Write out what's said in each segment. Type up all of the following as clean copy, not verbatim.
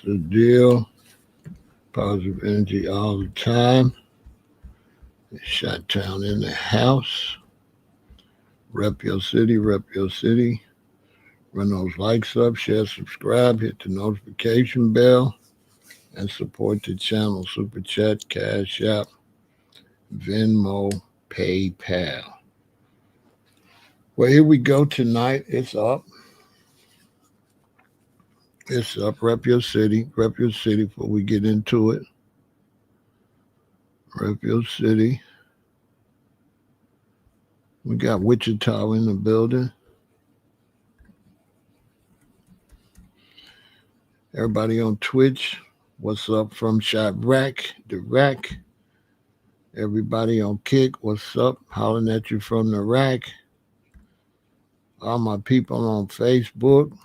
the deal. Positive energy all the time. Shot town in the house. Rep your city, rep your city. Run those likes up, share, subscribe, hit the notification bell, and support the channel. Super Chat, Cash App, Venmo, PayPal. Well, here we go tonight. It's up. It's up. Rep your city. Rep your city before we get into it. Rep your city. We got Wichita in the building. Everybody on Twitch, what's up from Chirac, Direct. Everybody on Kick, what's up? Hollering at you from the rack. All my people on Facebook,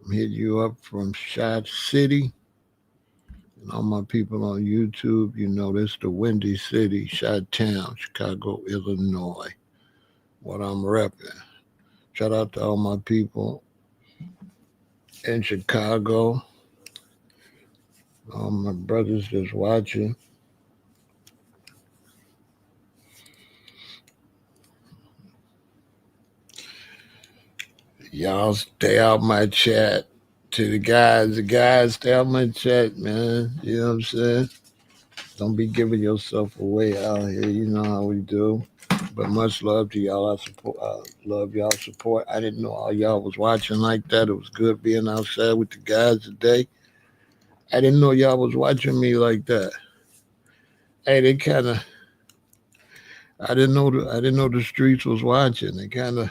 I'm hitting you up from Shot City. And all my people on YouTube, you know this the Windy City, Shot Town, Chicago, Illinois. What I'm repping. Shout out to all my people in Chicago. All my brothers just watching. Y'all stay out my chat. To the guys, stay out my chat, man. You know what I'm saying? Don't be giving yourself away out here. You know how we do. But much love to y'all. I love y'all support. I didn't know all y'all was watching like that. It was good being outside with the guys today. I didn't know y'all was watching me like that. Hey, they kind of. I didn't know the streets was watching. They kind of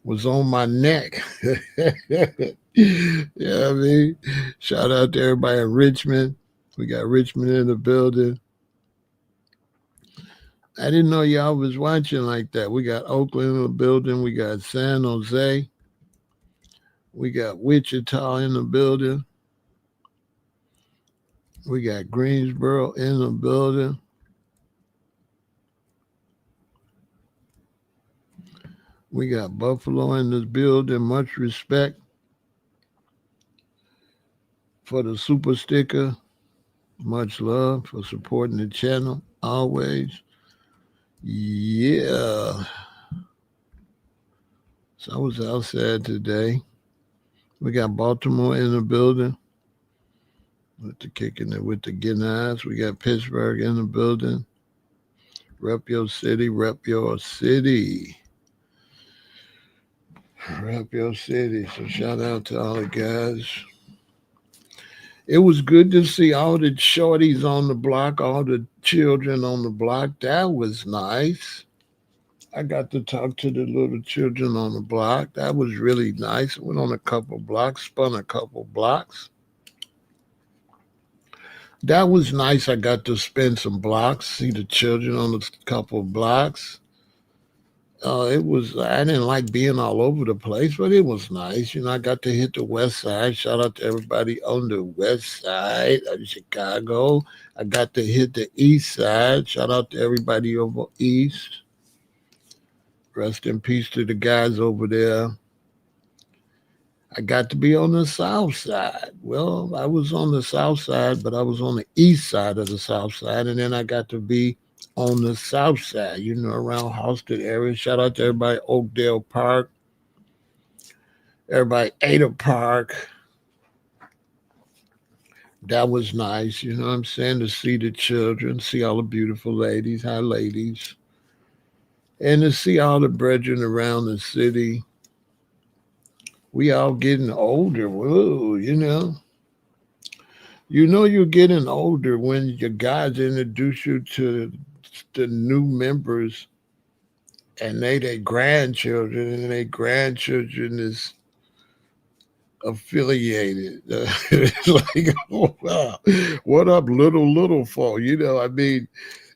was on my neck. Yeah, I mean, shout out to everybody in Richmond. We got Richmond in the building. I didn't know y'all was watching like that. We got Oakland in the building. We got San Jose. We got Wichita in the building. We got Greensboro in the building. We got Buffalo in this building. Much respect for the super sticker. Much love for supporting the channel always. Yeah. So I was outside today. We got Baltimore in the building with the kicking it with the getting eyes. We got Pittsburgh in the building. Rep your city, rep your city. Rep your city. So shout out to all the guys. It was good to see all the shorties on the block, all the children on the block. That was nice. I got to talk to the little children on the block. That was really nice. Went on a couple blocks, spun a couple blocks. That was nice. I got to spin some blocks, see the children on a couple blocks. It was, I didn't like being all over the place, but it was nice. You know, I got to hit the west side. Shout out to everybody on the west side of Chicago. I got to hit the east side. Shout out to everybody over east. Rest in peace to the guys over there. I got to be on the south side. Well, I was on the south side, but I was on the east side of the south side. And then I got to be on the south side, you know, around Halsted area. Shout out to everybody, Oakdale Park, everybody, Ada Park. That was nice, you know what I'm saying, to see the children, see all the beautiful ladies, hi ladies, and to see all the brethren around the city. We all getting older. Whoa, you know. You know you're getting older when your guys introduce you to the new members and they grandchildren, and their grandchildren is affiliated. It's like, oh, wow. What up, little folk? You know, I mean,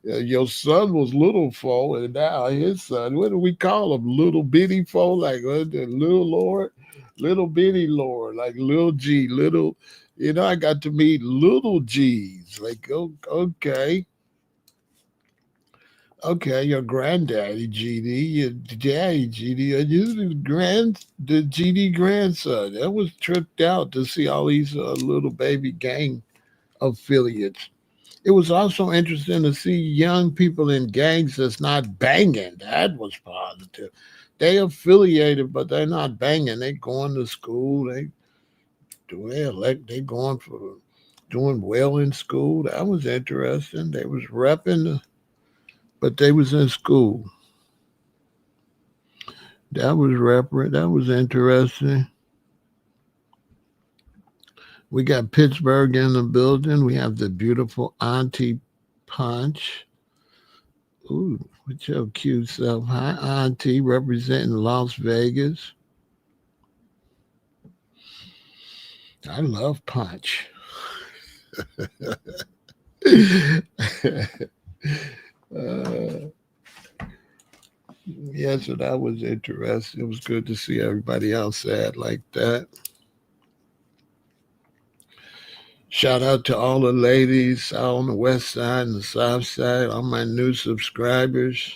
your son was little folk, and now his son, what do we call him? Little bitty folk? Like, what, the little Lord? Little bitty Lord, like little G, little, you know, I got to meet little G's. Like, okay. Okay, your granddaddy GD, your daddy GD, and you the GD grandson. That was tripped out to see all these little baby gang affiliates. It was also interesting to see young people in gangs that's not banging. That was positive. They affiliated, but they're not banging. They going to school. They going for doing well in school. That was interesting. They was repping, but they was in school. That was reparate. That was interesting. We got Pittsburgh in the building. We have the beautiful Auntie Punch. Ooh, with your cute self. Hi, Auntie, representing Las Vegas. I love Punch. uh, yeah, so that was interesting. It was good to see everybody else sad like that. Shout out to all the ladies out on the west side and the south side, all my new subscribers.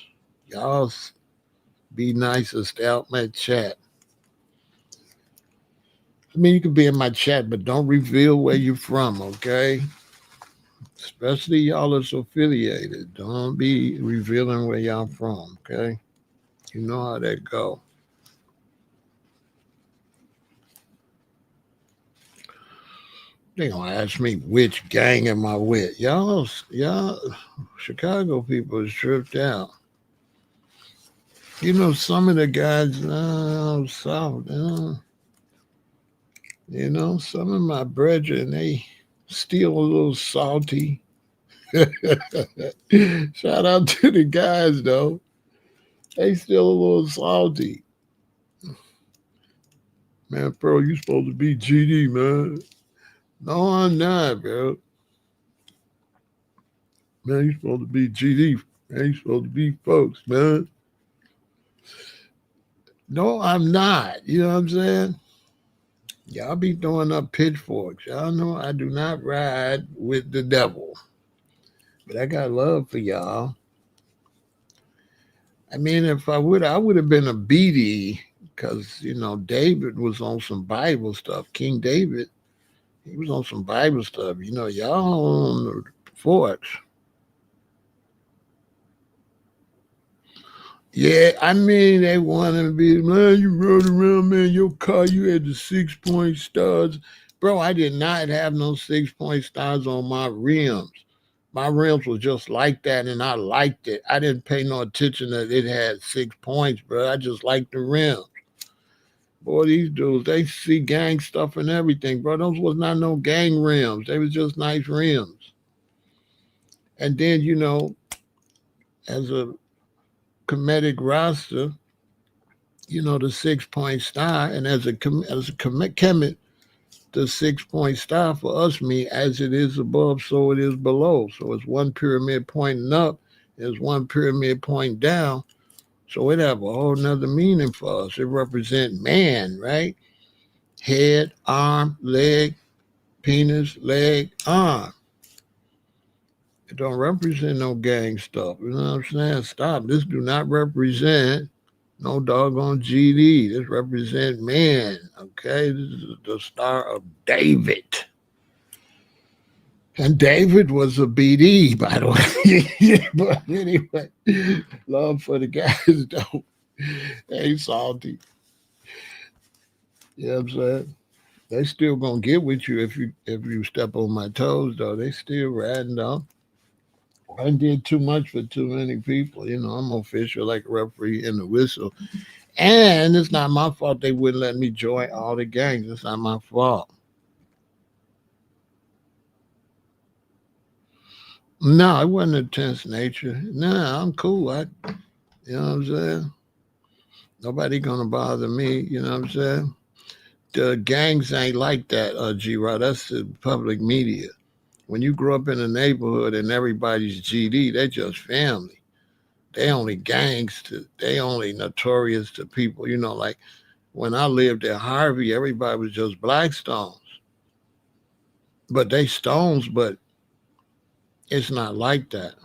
Y'all be nice and stay out my chat. I mean, you can be in my chat, but don't reveal where you're from, okay? Especially y'all that's affiliated. Don't be revealing where y'all from, okay? You know how that go. They gonna ask me which gang am I with. Y'all, Chicago people is tripped out. You know, some of the guys south, some of my brethren, they still a little salty. Shout out to the guys though. They still a little salty. Man, bro, you supposed to be GD, man. No, I'm not, bro. Man, you supposed to be GD. Man, you supposed to be folks, man. No, I'm not. You know what I'm saying? Y'all be throwing up pitchforks. Y'all know I do not ride with the devil. But I got love for y'all. I mean, if I would have been a BD because, David was on some Bible stuff. King David, he was on some Bible stuff. Y'all on the forks. Yeah, I mean, they want to be, man, you rode around, man, your car, you had the 6-point stars. Bro, I did not have no 6-point stars on my rims. My rims were just like that, and I liked it. I didn't pay no attention that it had 6 points, bro. I just liked the rims. Boy, these dudes, they see gang stuff and everything, bro. Those was not no gang rims. They was just nice rims. And then, as a comedic roster, the 6-point star, and as a chemist, the 6-point star for us mean as it is above, so it is below. So it's one pyramid pointing up, there's one pyramid pointing down. So it have a whole nother meaning for us. It represent man, right? Head, arm, leg, penis, leg, arm. It don't represent no gang stuff. You know what I'm saying? Stop. This do not represent no doggone GD. This represent man. Okay? This is the Star of David. And David was a BD, by the way. But anyway, love for the guys though. They salty. You know what I'm saying? They still gonna get with you if you step on my toes though. They still riding up. I did too much for too many people. I'm official like a referee in the whistle. And it's not my fault they wouldn't let me join all the gangs. It's not my fault. No, it wasn't a tense nature. Nah, I'm cool. You know what I'm saying? Nobody gonna bother me. You know what I'm saying? The gangs ain't like that, G-Rod. That's the public media. When you grow up in a neighborhood and everybody's GD, they just family. They only they only notorious to people, like when I lived at Harvey, everybody was just Blackstones. But they stones, but it's not like that.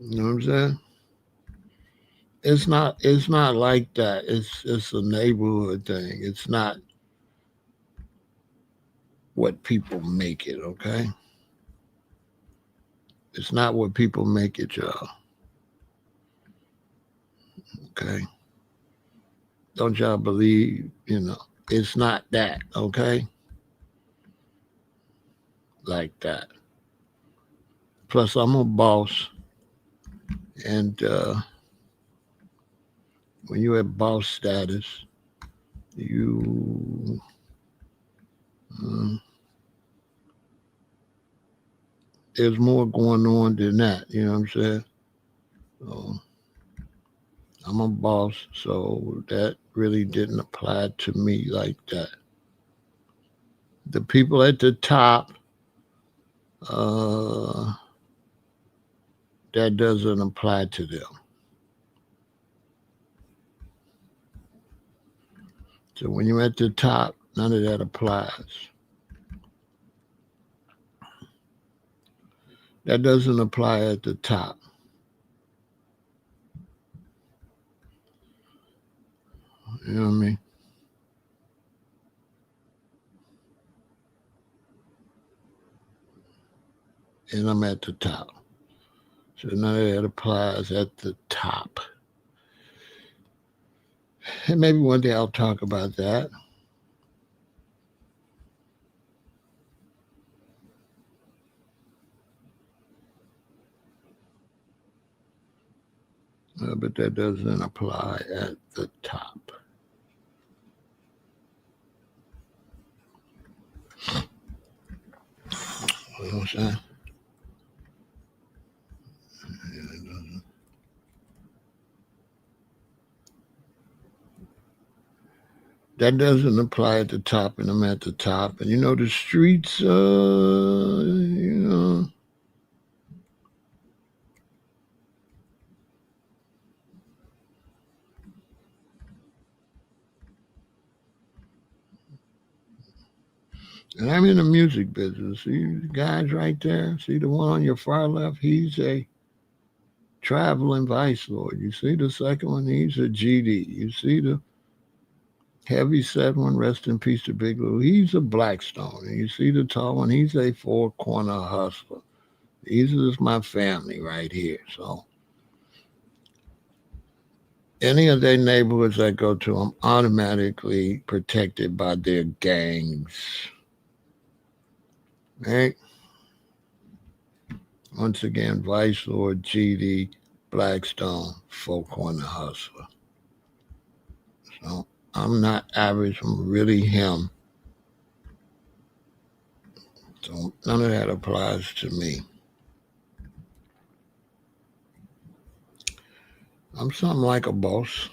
You know what I'm saying? It's not like that. It's a neighborhood thing. It's not what people make it, okay? It's not what people make it, y'all. Okay? Don't y'all believe, it's not that, okay? Like that. Plus, I'm a boss, and when you're at boss status, you uh, there's more going on than that. You know what I'm saying? So, I'm a boss, so that really didn't apply to me like that. The people at the top, uh, that doesn't apply to them. So when you're at the top, none of that applies. That doesn't apply at the top. You know what I mean? And I'm at the top. So none of that applies at the top. And maybe one day I'll talk about that. But that doesn't apply at the top. You know what I'm saying? That doesn't apply at the top, and I'm at the top. And the streets, and I'm in the music business. See the guys right there? See the one on your far left? He's a traveling vice lord. You see the second one? He's a GD. You see the heavy set one? Rest in peace to Big Lou. He's a Blackstone. And you see the tall one? He's a four corner hustler. These is my family right here. So any of their neighborhoods I go to, I'm automatically protected by their gangs. Right? Once again, Vice Lord, GD, Blackstone, Four Corner Hustler. So I'm not average. I'm really him. So none of that applies to me. I'm something like a boss.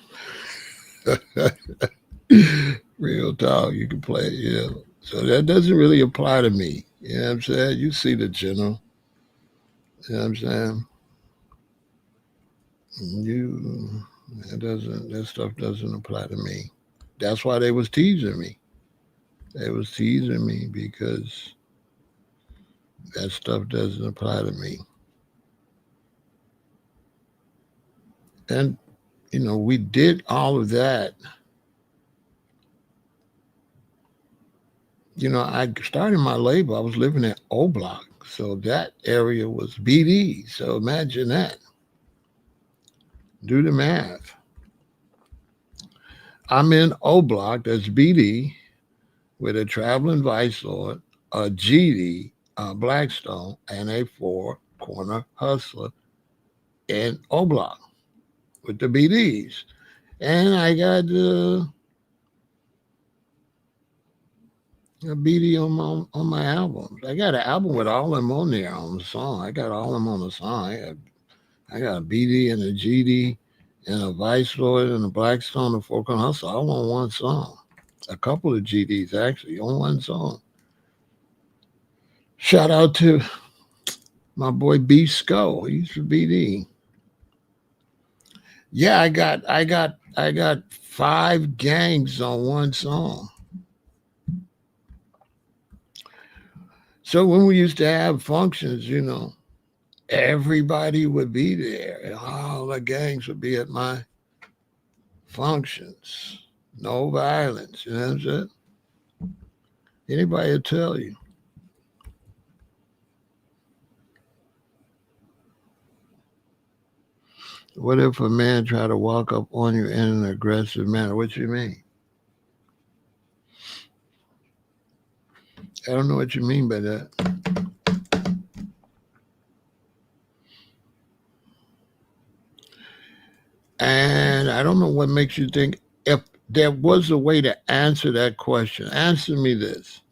Real talk. You can play it, So that doesn't really apply to me. You know what I'm saying? You see the general. You know what I'm saying? You that stuff doesn't apply to me. That's why they was teasing me. They was teasing me because that stuff doesn't apply to me. And we did all of that. I started my label. I was living at O Block. So that area was BD. So imagine that. Do the math. I'm in O Block, that's BD, with a traveling vice lord, a GD, a Blackstone, and a four corner hustler in O Block with the BDs. And I got a BD on my albums. I got an album with all them on there on the song. I got all them on the song. I got a BD and a GD and a Vice Lord and a Blackstone and Four Corner Hustle all on one song. A couple of GDs actually on one song. Shout out to my boy B Sco. He's for BD. Yeah, I got 5 gangs on one song. So when we used to have functions, everybody would be there. And all the gangs would be at my functions. No violence. You know what I'm saying? Anybody will tell you. What if a man try to walk up on you in an aggressive manner? What you mean? I don't know what you mean by that. And I don't know what makes you think if there was a way to answer that question. Answer me this.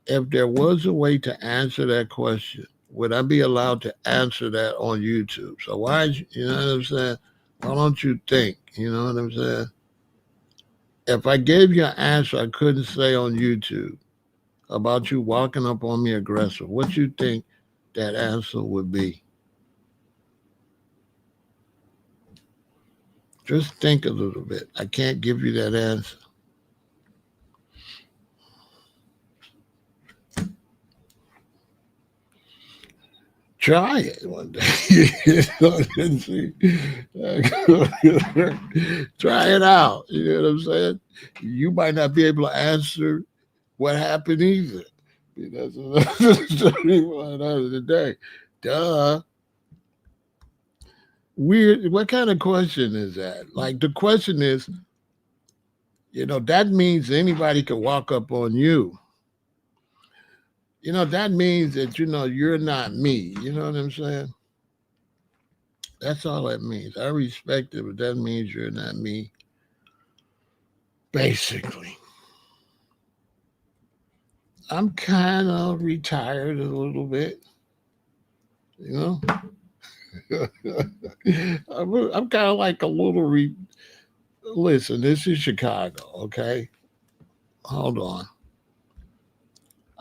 If there was a way to answer that question, would I be allowed to answer that on YouTube? So why, you know what I'm saying? Why don't you think? You know what I'm saying? If I gave you an answer I couldn't say on YouTube about you walking up on me aggressive, what you think that answer would be? Just think a little bit. I can't give you that answer. Try it one day. Try it out. You know what I'm saying? You might not be able to answer what happened either. That's another story for another day. Duh. Weird. What kind of question is that? Like the question is, that means anybody could walk up on you. That means that you're not me. You know what I'm saying? That's all that means. I respect it, but that means you're not me. Basically. I'm kind of retired a little bit. I'm kind of like a little Listen, this is Chicago, okay? Hold on.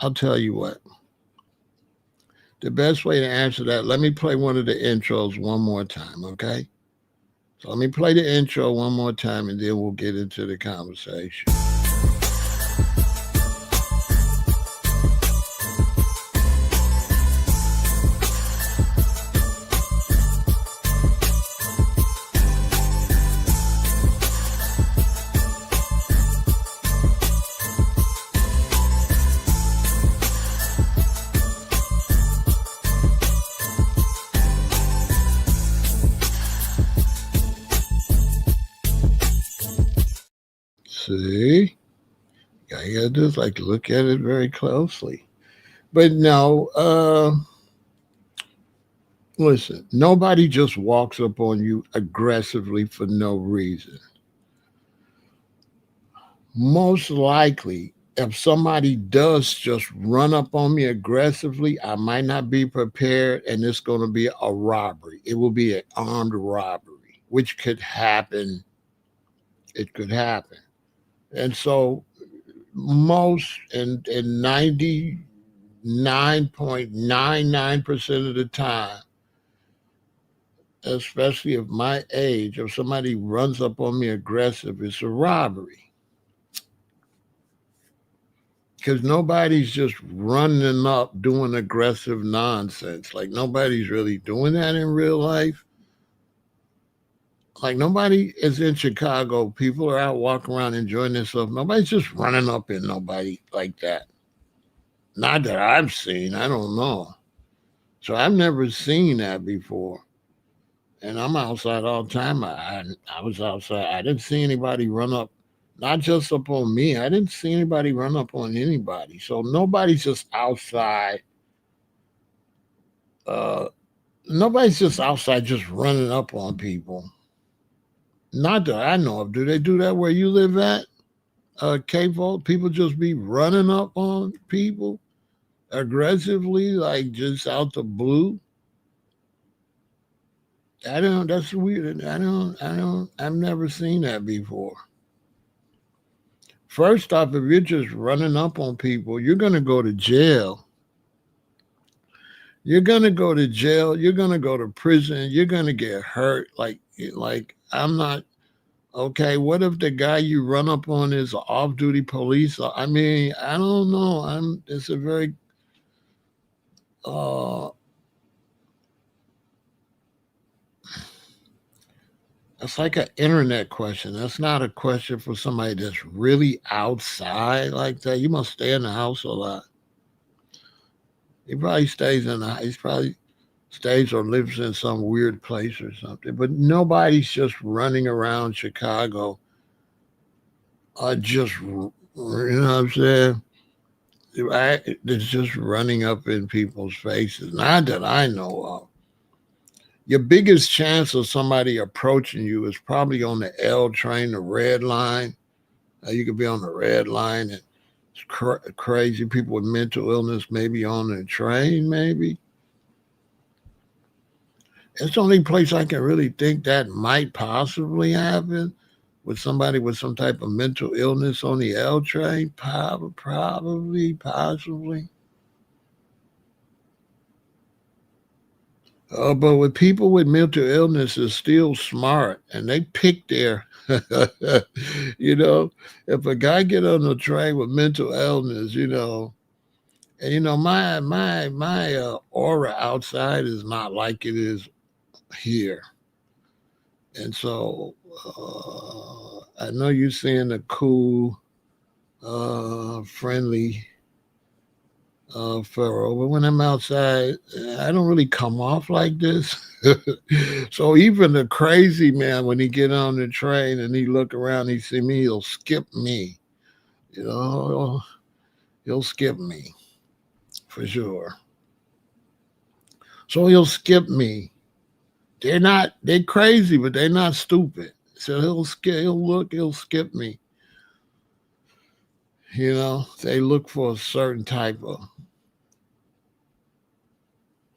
I'll tell you what. The best way to answer that, let me play one of the intros one more time, okay? So let me play the intro one more time and then we'll get into the conversation. See? All you gotta do is like look at it very closely. But no, listen, nobody just walks up on you aggressively for no reason. Most likely, if somebody does just run up on me aggressively, I might not be prepared and it's going to be a robbery. It will be an armed robbery, which could happen. It could happen. And so most and 99.99% of the time, especially of my age, if somebody runs up on me aggressive, it's a robbery. Because nobody's just running up doing aggressive nonsense. Like nobody's really doing that in real life. Like nobody is in Chicago. People are out walking around enjoying themselves. Nobody's just running up in nobody like that. Not that I've seen. I don't know. So I've never seen that before. And I'm outside all the time. I was outside. I didn't see anybody run up, not just up on me. I didn't see anybody run up on anybody. So nobody's just outside. Uh, Nobody's just outside just running up on people. Not that I know of. Do they do that where you live at? K-Vault? People just be running up on people aggressively, like just out the blue. That's weird. I've never seen that before. First off, if you're just running up on people, you're going to go to jail. You're going to go to jail. You're going to go to prison. You're going to get hurt. Like I'm not, okay, what if the guy you run up on is an off-duty police? I mean, I don't know. It's a very, That's like an internet question. That's not a question for somebody that's really outside like that. You must stay in the house a lot. He probably stays in the. He's probably stays or lives in some weird place or something. But nobody's just running around Chicago. Just you know what I'm saying? It's just running up in people's faces. Not that I know of. Your biggest chance of somebody approaching you is probably on the L train, the red line. You could be on the red line and it's crazy people with mental illness maybe on the train, maybe. It's the only place I can really think that might possibly happen with somebody with some type of mental illness on the L train. Probably, possibly. But with people with mental illness is still smart and they pick their, you know, if a guy get on the train with mental illness, and my aura outside is not like it is here, and so I know you're seeing a cool, friendly Pharaoh, but when I'm outside, I don't really come off like this. So even the crazy man, when he get on the train and he look around, he see me, he'll skip me. You know, he'll skip me for sure. So he'll skip me. They're crazy, but they're not stupid. So he'll skip me. They look for a certain type of,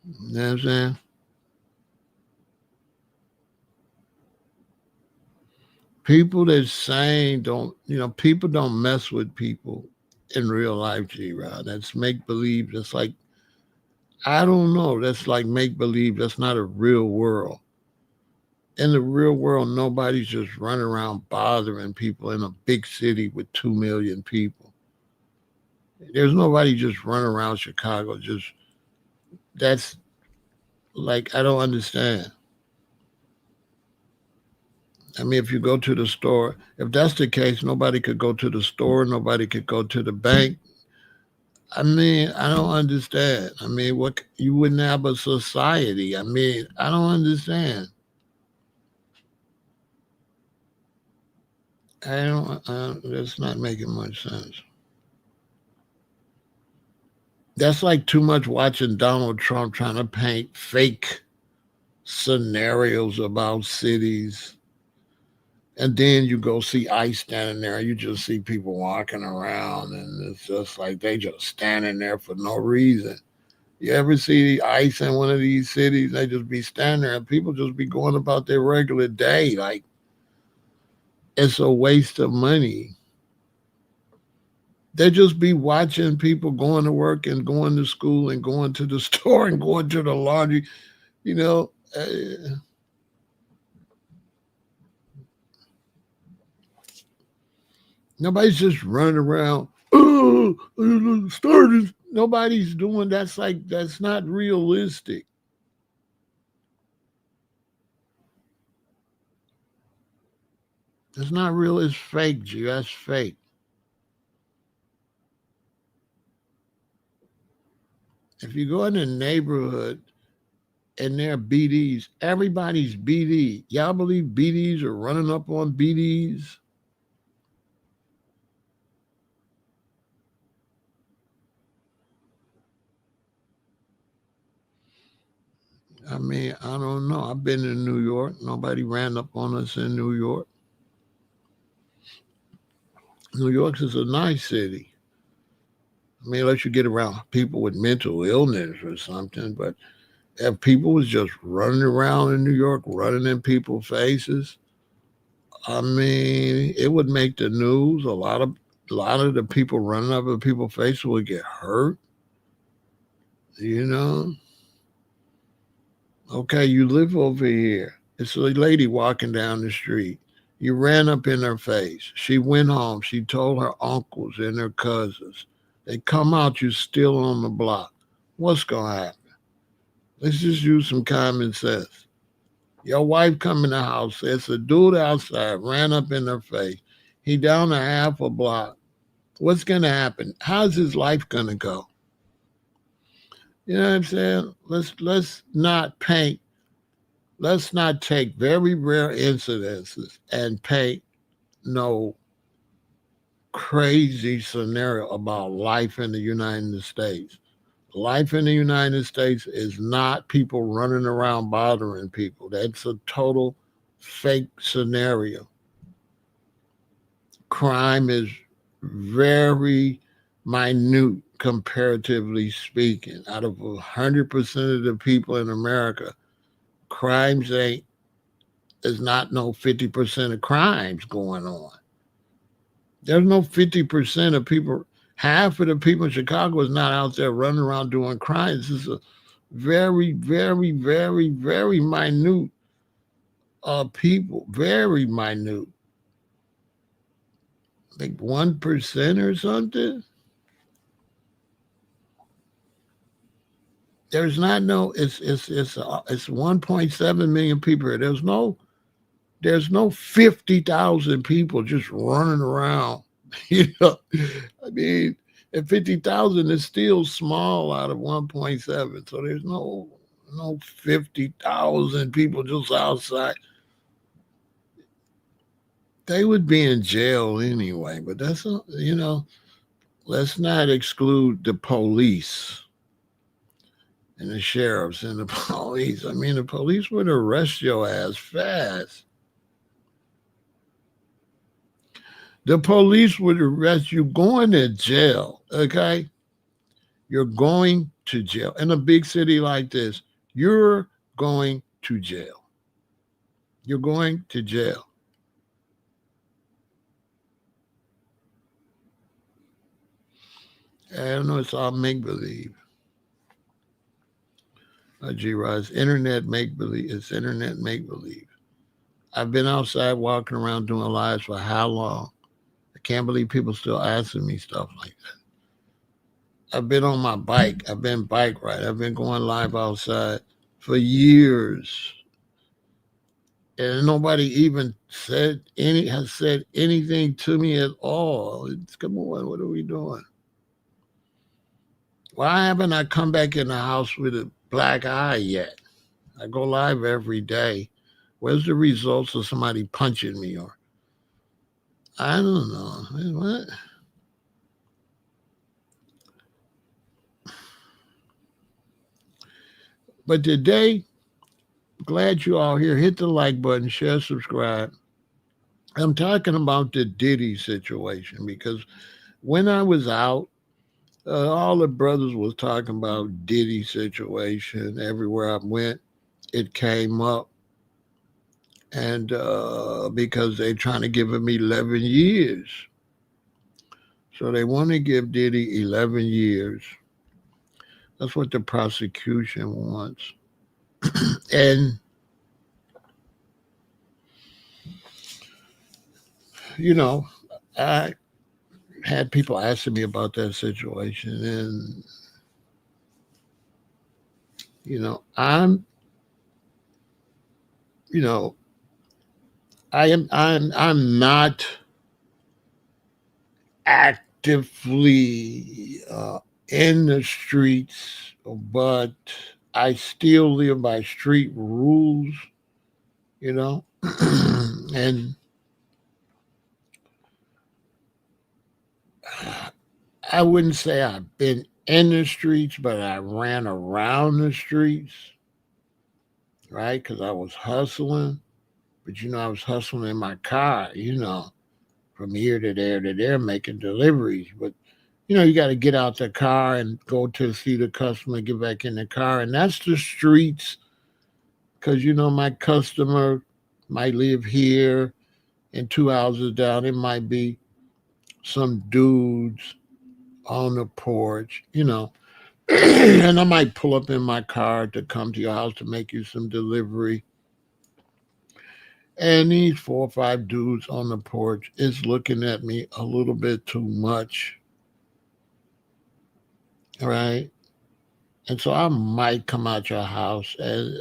you know what I'm saying? People that saying don't, people don't mess with people in real life, G Rod. That's make believe. That's like, I don't know. That's like make believe. That's not a real world. In the real world, nobody's just running around bothering people in a big city with 2 million people. There's nobody just running around Chicago. That's like, I don't understand. I mean, if you go to the store, if that's the case, nobody could go to the store, nobody could go to the bank. I mean, I don't understand. I mean, what you wouldn't have a society. I mean, I don't understand. I don't. That's not making much sense. That's like too much watching Donald Trump trying to paint fake scenarios about cities, and then you go see ICE standing there. You just see people walking around, and it's just like they just standing there for no reason. You ever see ICE in one of these cities? They just be standing there, and people just be going about their regular day. Like it's a waste of money. They just be watching people going to work and going to school and going to the store and going to the laundry. You know, nobody's just running around. Oh, starters. Nobody's doing that's like that's not realistic. It's not real. It's fake, G. That's fake. If you go in the neighborhood and there are BDs, everybody's BD. Y'all believe BDs are running up on BDs? I mean, I don't know. I've been in New York. Nobody ran up on us in New York. New York is a nice city. I mean, unless you get around people with mental illness or something, but if people was just running around in New York, running in people's faces, I mean, it would make the news. A lot of the people running up in people's faces would get hurt. You know, okay, you live over here. It's a lady walking down the street. You ran up in her face. She went home. She told her uncles and her cousins. They come out, you still on the block. What's going to happen? Let's just use some common sense. Your wife come in the house, it's a dude outside, ran up in her face. He down a half a block. What's gonna happen? How's his life gonna go? You know what I'm saying? Let's not paint. Let's not take very rare incidences and paint no crazy scenario about life in the United States. Life in the United States is not people running around bothering people. That's a total fake scenario. Crime is very minute, comparatively speaking. Out of 100% of the people in America, crimes ain't there's not no 50% of crimes going on. There's no 50% of people. Half of the people in Chicago is not out there running around doing crimes. This is a very, very, very, very minute people. Very minute. Like 1% or something. There's not no. It's 1.7 million people here. There's no 50,000 people just running around. You know, I mean, and 50,000 is still small out of 1.7. So there's no 50,000 people just outside. They would be in jail anyway. But that's not, let's not exclude the police and the sheriffs and the police. I mean, the police would arrest your ass fast. The police would arrest you going to jail, okay? You're going to jail. In a big city like this, you're going to jail. You're going to jail. I don't know, it's all make believe. G Rise, internet make believe. It's internet make believe. I've been outside walking around doing lives for how long? I can't believe people still asking me stuff like that. I've been on my bike. I've been bike ride. I've been going live outside for years. And nobody even has said anything to me at all. Come on, what are we doing? Why haven't I come back in the house with a black eye yet? I go live every day. Where's the results of somebody punching me or I don't know. What? But today, glad you all here. Hit the like button, share, subscribe. I'm talking about the Diddy situation because when I was out, all the brothers was talking about Diddy situation everywhere I went. It came up, and because they're trying to give him 11 years, so they want to give Diddy 11 years. That's what the prosecution wants, and you know, I had people asking me about that situation, and I'm, you know, I'm not actively in the streets, but I still live by street rules, you know, and I wouldn't say I've been in the streets, but I ran around the streets, right? Because I was hustling, but I was hustling in my car, from here to there, making deliveries, but you got to get out the car and go to see the customer, get back in the car. And that's the streets because, my customer might live here and 2 houses down. It might be some dudes on the porch, and I might pull up in my car to come to your house to make you some delivery. And these 4 or 5 dudes on the porch is looking at me a little bit too much. Right? And so I might come out your house and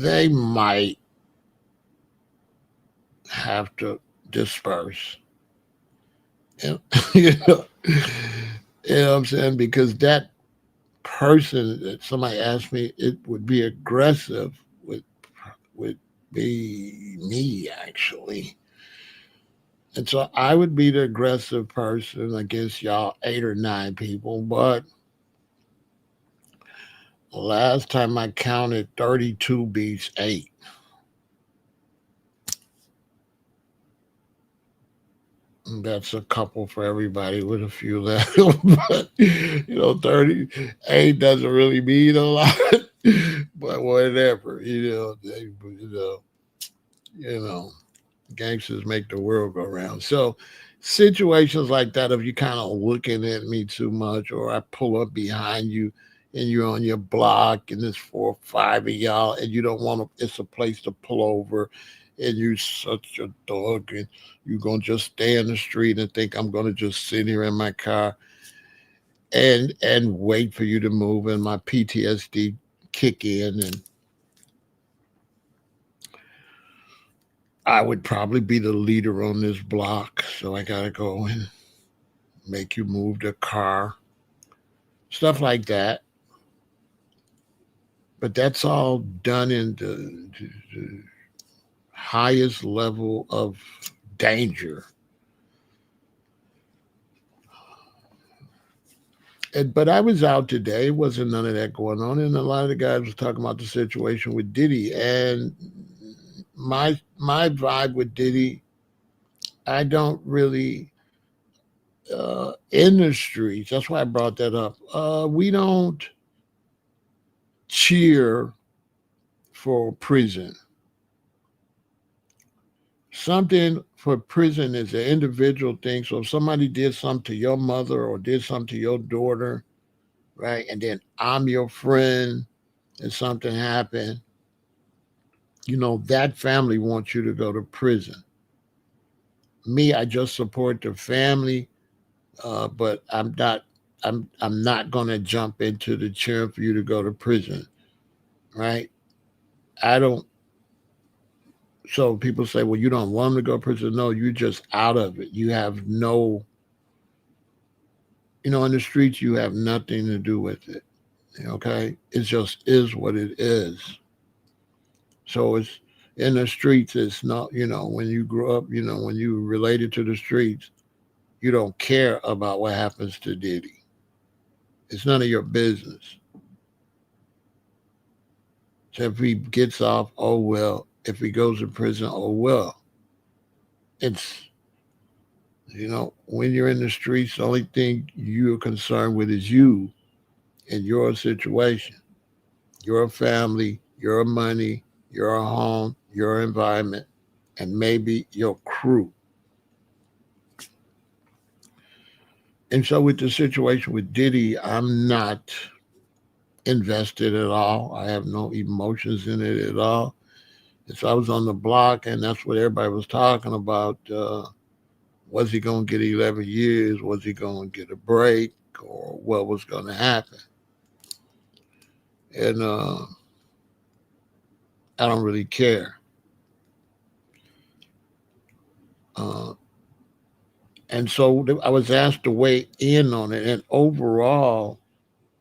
they might have to disperse. And, you know, you know what I'm saying? Because that person that somebody asked me, it would be aggressive would be me actually. And so I would be the aggressive person against y'all 8 or 9 people. But last time I counted, 32 beats 8. And that's a couple for everybody with a few left. But, 38 doesn't really mean a lot. But whatever, you know, gangsters make the world go round. So situations like that, if you kind of looking at me too much, or I pull up behind you and you're on your block and there's 4 or 5 of y'all and you don't want to, it's a place to pull over and you such a dog and you're going to just stay in the street and think I'm going to just sit here in my car and wait for you to move and my PTSD kick in and I would probably be the leader on this block. So I got to go and make you move the car, stuff like that. But that's all done in the highest level of danger. But I was out today. Wasn't none of that going on, and a lot of the guys was talking about the situation with Diddy. And my vibe with Diddy, I don't really in the streets. That's why I brought that up. We don't cheer for prison. Something for prison is an individual thing. So if somebody did something to your mother or did something to your daughter, right, and then I'm your friend and something happened, that family wants you to go to prison. Me, I just support the family, but I'm not going to jump into the cheering for you to go to prison, right? I don't. So people say, well, you don't want them to go to prison. No, you're just out of it. You have no, in the streets, you have nothing to do with it. Okay. It just is what it is. So it's in the streets, it's not, when you grow up, when you related to the streets, you don't care about what happens to Diddy. It's none of your business. So if he gets off, oh well. If he goes to prison, oh well. It's, when you're in the streets, the only thing you're concerned with is you and your situation, your family, your money, your home, your environment, and maybe your crew. And so with the situation with Diddy, I'm not invested at all. I have no emotions in it at all. And so I was on the block, and that's what everybody was talking about. Was he going to get 11 years? Was he going to get a break? Or what was going to happen? And I don't really care. Uh, and so I was asked to weigh in on it. And overall,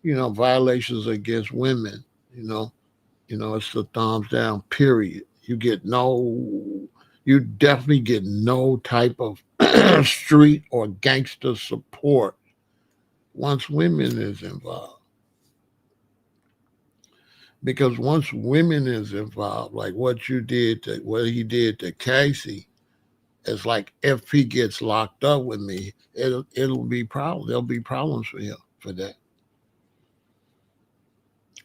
violations against women, you know, it's the thumbs down, period. You definitely get no type of street or gangster support once women is involved. Because once women is involved, like what he did to Casey, it's like if he gets locked up with me, it'll be problems. There'll be problems for him for that.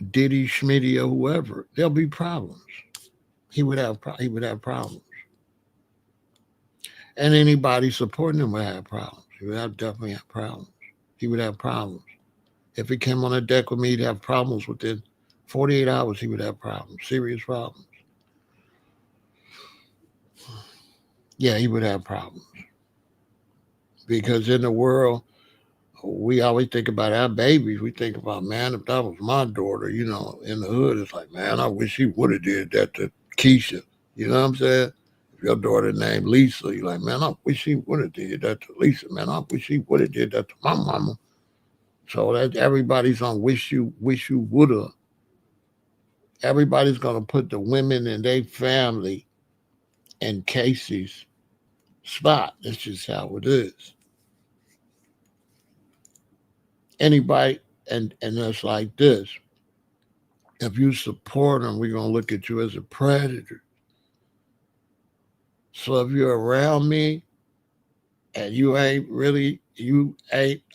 Diddy, Schmitty, or whoever, there'll be problems. He would have problems, and anybody supporting him would have problems. He would definitely have problems. He would have problems. If he came on a deck with me, he'd have problems within 48 hours. He would have problems, serious problems. Yeah, he would have problems. Because in the world, we always think about our babies. We think about, man, if that was my daughter, in the hood, it's like, man, I wish she would have did that to Keisha. You know what I'm saying? If your daughter named Lisa, you're like, man, I wish she would have did that to Lisa. Man, I wish she would have did that to my mama. So that everybody's on wish you woulda. Everybody's gonna put the women in their family in Casey's spot. That's just how it is. Anybody, and it's like this. If you support them, we're gonna look at you as a predator. So if you're around me and you ain't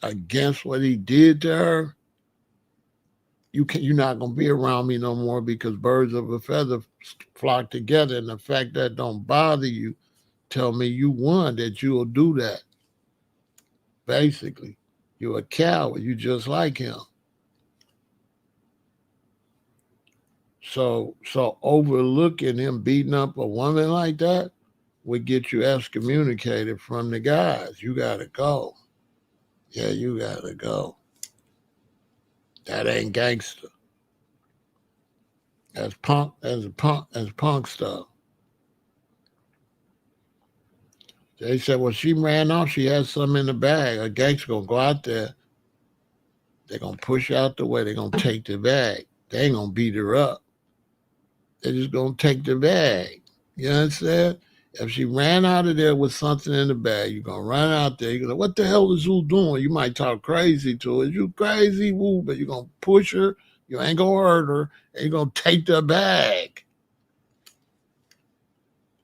against what he did to her, you're not gonna be around me no more because birds of a feather flock together, and the fact that don't bother you tell me you won, that you'll do that. Basically, you're a coward. You just like him. So overlooking him beating up a woman like that would get you excommunicated from the guys. You gotta go. Yeah, you gotta go. That ain't gangster. That's punk. That's punk stuff. They said, well, she ran off. She had something in the bag. A gangster gonna go out there. They're gonna push out the way. They're gonna take the bag. They ain't gonna beat her up. They're just gonna take the bag. You know what I'm saying? If she ran out of there with something in the bag, you're gonna run out there. You're gonna, what the hell is who doing? You might talk crazy to her. You crazy, woo, but you're gonna push her. You ain't gonna hurt her, and you're gonna take the bag.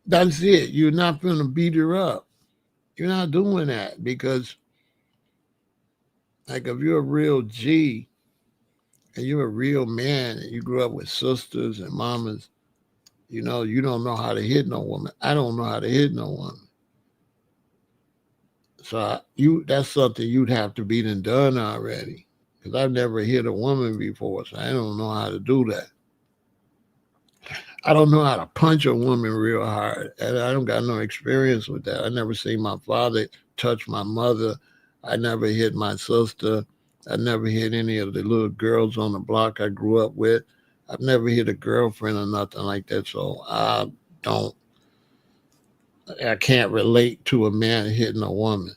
That's it. You're not gonna beat her up. You're not doing that because, like, if you're a real G and you're a real man and you grew up with sisters and mamas, you don't know how to hit no woman. I don't know how to hit no woman. So that's something you'd have to be done already. Because I've never hit a woman before, so I don't know how to do that. I don't know how to punch a woman real hard. And I don't got no experience with that. I never seen my father touch my mother. I never hit my sister. I never hit any of the little girls on the block I grew up with. I've never hit a girlfriend or nothing like that. So don't, I can't relate to a man hitting a woman.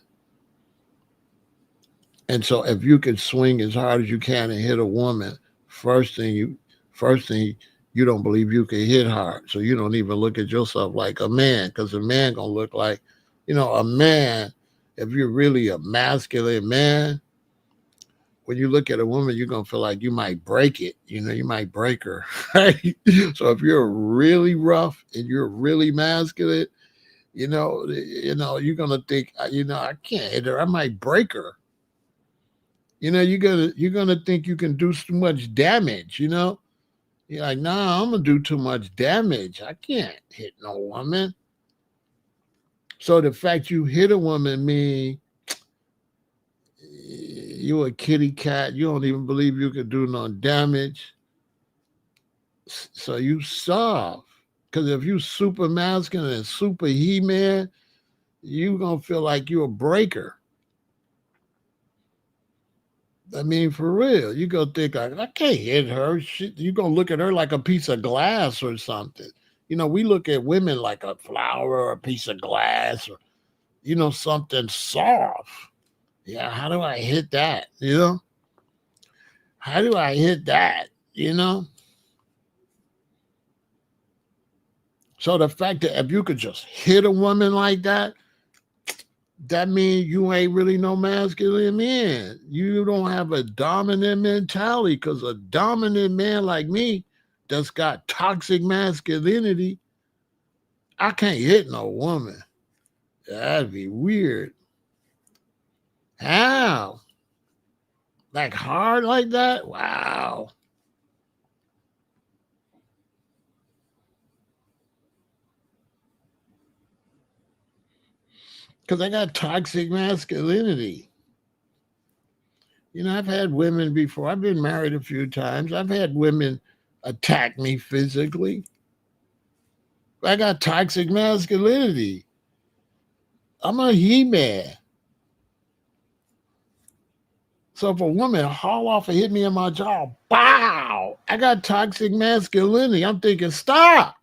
And so if you can swing as hard as you can and hit a woman, first thing you don't believe you can hit hard. So you don't even look at yourself like a man, because a man gonna look like, a man, if you're really a masculine man, when you look at a woman, you're gonna feel like you might break it. You might break her. Right? So if you're really rough and you're really masculine, you're gonna think, I can't hit her. I might break her. You're gonna think you can do too much damage. You're like, nah, I'm gonna do too much damage. I can't hit no woman. So the fact you hit a woman mean you a kitty cat. You don't even believe you can do no damage. So you soft. Because if you super masculine and super he-man, you gonna feel like you a breaker. I mean, for real, you go think like, I can't hit her. You gonna look at her like a piece of glass or something. We look at women like a flower or a piece of glass or something soft. Yeah, how do I hit that? How do I hit that? So the fact that if you could just hit a woman like that, that means you ain't really no masculine man. You don't have a dominant mentality, because a dominant man like me that's got toxic masculinity, I can't hit no woman. That'd be weird. How? Like hard like that? Wow. Because I got toxic masculinity. I've had women before. I've been married a few times. I've had women attack me physically. I got toxic masculinity. I'm a he-man. So if a woman haul off and hit me in my jaw, bow, I got toxic masculinity. I'm thinking, stop,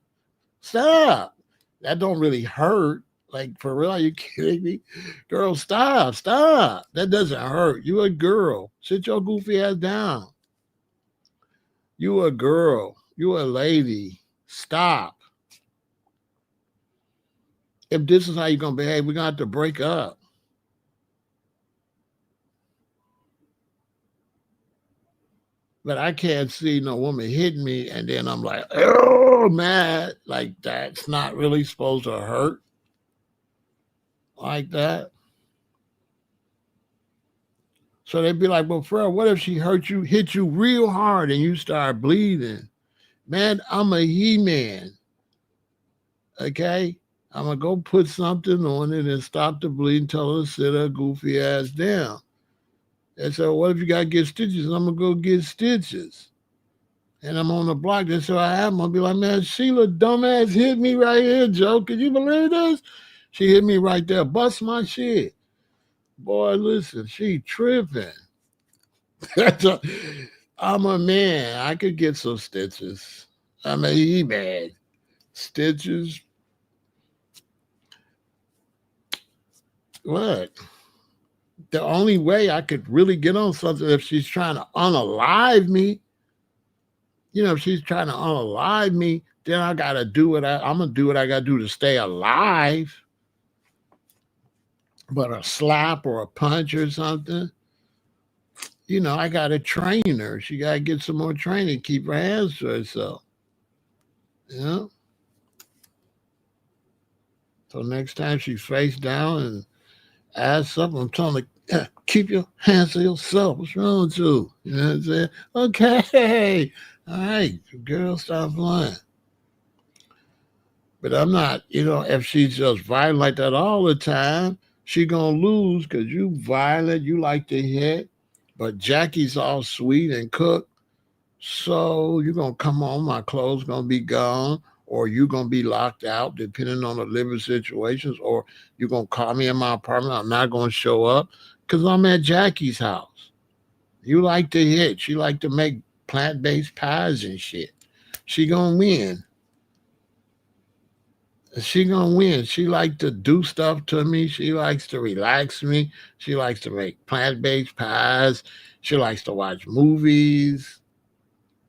stop. That don't really hurt. Like, for real, are you kidding me? Girl, stop, stop. That doesn't hurt. You a girl. Sit your goofy ass down. You a girl. You a lady. Stop. If this is how you're going to behave, we're going to have to break up. But I can't see no woman hitting me and then I'm like, oh, man. Like, that's not really supposed to hurt like that. So they'd be like, well, Pharaoh, what if she hit you real hard and you start bleeding? Man, I'm a He-Man, okay? I'm going to go put something on it and stop the bleeding, tell her to sit her goofy ass down. And so, what if you got to get stitches? I'm going to go get stitches. And I'm on the block. That's what I am. I'm going to be like, man, Sheila, dumbass, hit me right here, Joe. Can you believe this? She hit me right there. Bust my shit. Boy, listen, she tripping. I'm a man. I could get some stitches. I'm a He-Man. Stitches. What? The only way I could really get on something if she's trying to unalive me. If she's trying to unalive me, then I gotta do what I'm gonna do what I gotta do to stay alive. But a slap or a punch or something, I gotta train her. She gotta get some more training, keep her hands to herself. You know? So next time she's face down and ass up, I'm telling her, keep your hands to yourself. What's wrong with you? You know what I'm saying? Okay. All right, girl, stop playing. But I'm not, if she's just violent like that all the time, she gonna lose because you violent, you like to hit. But Jackie's all sweet and cooked. So you're gonna come home, my clothes gonna be gone, or you gonna be locked out, depending on the living situations, or you're gonna call me in my apartment. I'm not gonna show up because I'm at Jackie's house. You like to hit, she like to make plant-based pies and shit. She gonna win. She gonna win. She like to do stuff to me. She likes to relax me. She likes to make plant-based pies. She likes to watch movies.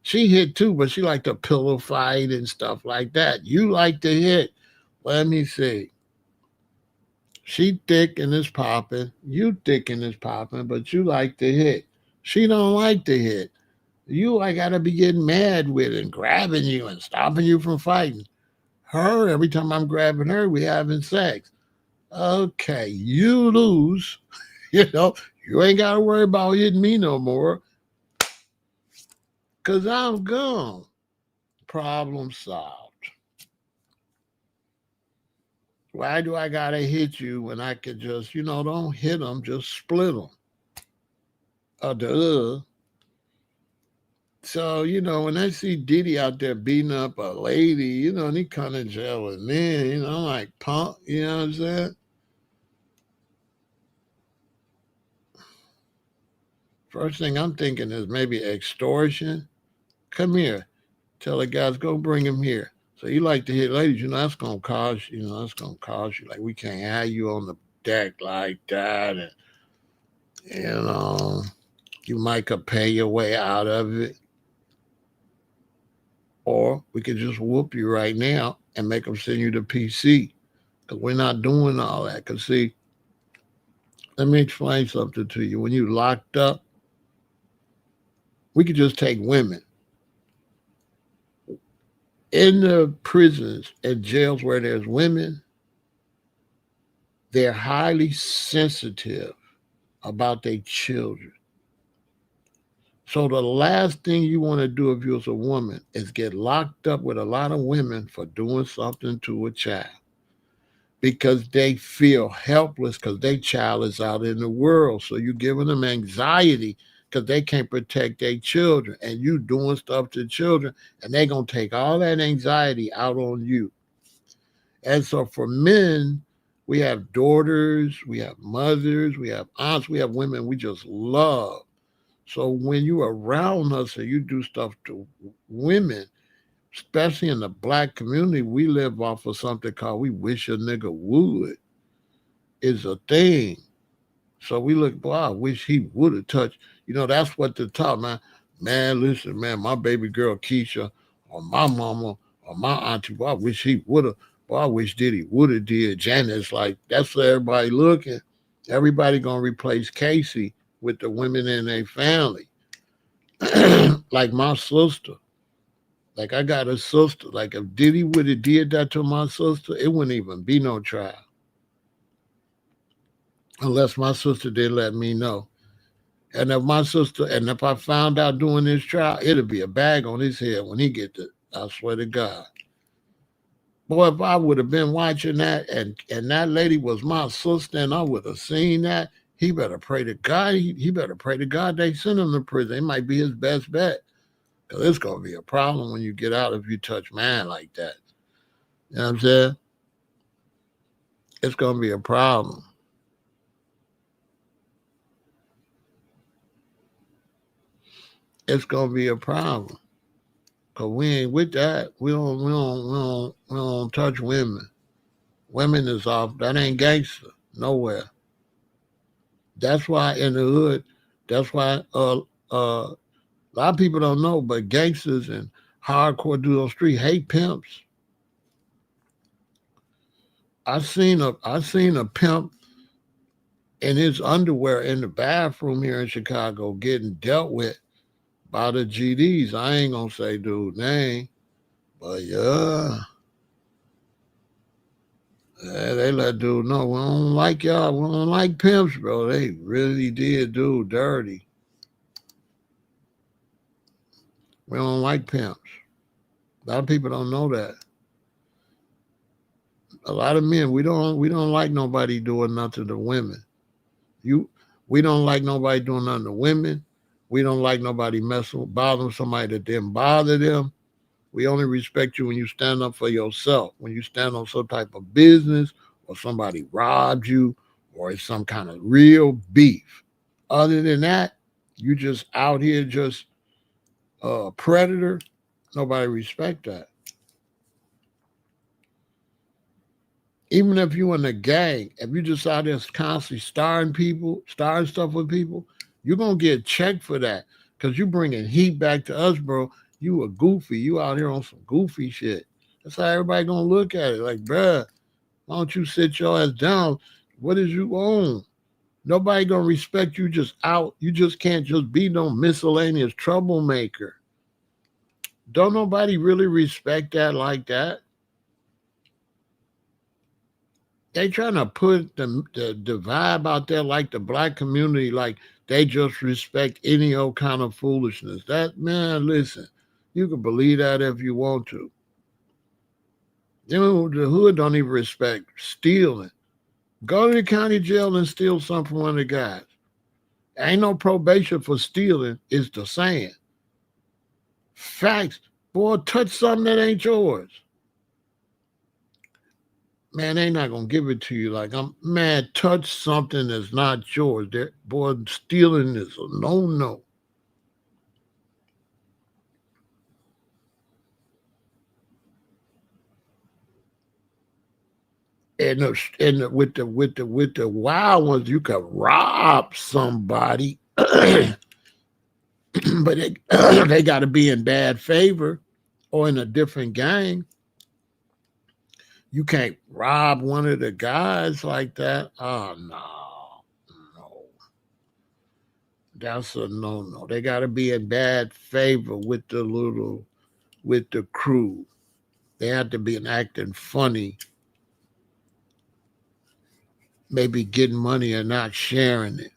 She hit too, but she like to pillow fight and stuff like that. You like to hit. Let me see. She thick and is popping. You thick and is popping, but you like to hit. She don't like to hit. You, I gotta be getting mad with and grabbing you and stopping you from fighting. Her, every time I'm grabbing her, we having sex. Okay, you lose. You know, you ain't got to worry about hitting me no more because I'm gone. Problem solved. Why do I got to hit you when I could just, don't hit them, just split them? Duh. So, when I see Diddy out there beating up a lady, and he come to jail with me, I'm like, punk, you know what I'm saying? First thing I'm thinking is maybe extortion. Come here. Tell the guys, go bring him here. So you like to hit ladies, that's gonna cost that's gonna cost you. Like we can't have you on the deck like that, and you might could pay your way out of it, or we could just whoop you right now and make them send you to PC. Because we're not doing all that. Because see, let me explain something to you. When you locked up, we could just take women in the prisons and jails where there's women. They're highly sensitive about their children. So the last thing you want to do if you're a woman is get locked up with a lot of women for doing something to a child because they feel helpless because their child is out in the world. So you're giving them anxiety because they can't protect their children and you doing stuff to children and they're going to take all that anxiety out on you. And so for men, we have daughters, we have mothers, we have aunts, we have women we just love. So when you around us and you do stuff to women, especially in the black community, we live off of something called we wish a nigga would is a thing. So we look, boy, I wish he would have touched. That's what the talk, man. Man, listen, man, my baby girl Keisha or my mama or my auntie, boy, I wish he would have. Boy, I wish Diddy would have did. Janet's like, that's where everybody looking. Everybody gonna replace Casey with the women in their family. Like my sister. Like I got a sister. Like if Diddy would have did that to my sister, it wouldn't even be no trial. Unless my sister did let me know. And if I found out doing this trial, it'll be a bag on his head when he get to. I swear to God. Boy, if I would have been watching that and that lady was my sister and I would have seen that, he better pray to God. He better pray to God they send him to prison. It might be his best bet. Because it's going to be a problem when you get out if you touch man like that. You know what I'm saying? It's going to be a problem. It's going to be a problem. Cause we ain't with that. We don't touch women. Women is off. That ain't gangster nowhere. That's why in the hood. That's why a lot of people don't know, but gangsters and hardcore dudes on the street hate pimps. I seen a pimp in his underwear in the bathroom here in Chicago getting dealt with by the GDs. I ain't gonna say dude name, but yeah. Yeah, they let dude know we don't like y'all. We don't like pimps, bro. They really did dude dirty. We don't like pimps. A lot of people don't know that. A lot of men, we don't like nobody doing nothing to women. You we don't like nobody doing nothing to women. We don't like nobody bothering somebody that didn't bother them. We only respect you when you stand up for yourself. When you stand on some type of business or somebody robbed you or it's some kind of real beef. Other than that, you just out here just a predator. Nobody respect that. Even if you in a gang, if you just out there constantly starting stuff with people, you're gonna get checked for that because you bringing heat back to us, bro. You a goofy. You out here on some goofy shit. That's how everybody gonna look at it. Like, bruh, why don't you sit your ass down? What is you on? Nobody gonna respect you just out. You just can't just be no miscellaneous troublemaker. Don't nobody really respect that like that. They trying to put the vibe out there like the black community, like they just respect any old kind of foolishness. That man, listen, you can believe that if you want to. The hood don't even respect stealing. Go to the county jail and steal something from one of the guys. Ain't no probation for stealing, is the saying. Facts. Boy, touch something that ain't yours. Man, they not gonna give it to you like I'm man, touch something that's not yours. Boy, stealing is a no. And with the wild ones, you could rob somebody, but they they got to be in bad favor or in a different gang. You can't rob one of the guys like that. Oh no, that's a no. They got to be in bad favor with the crew. They have to be acting funny, maybe getting money and not sharing it.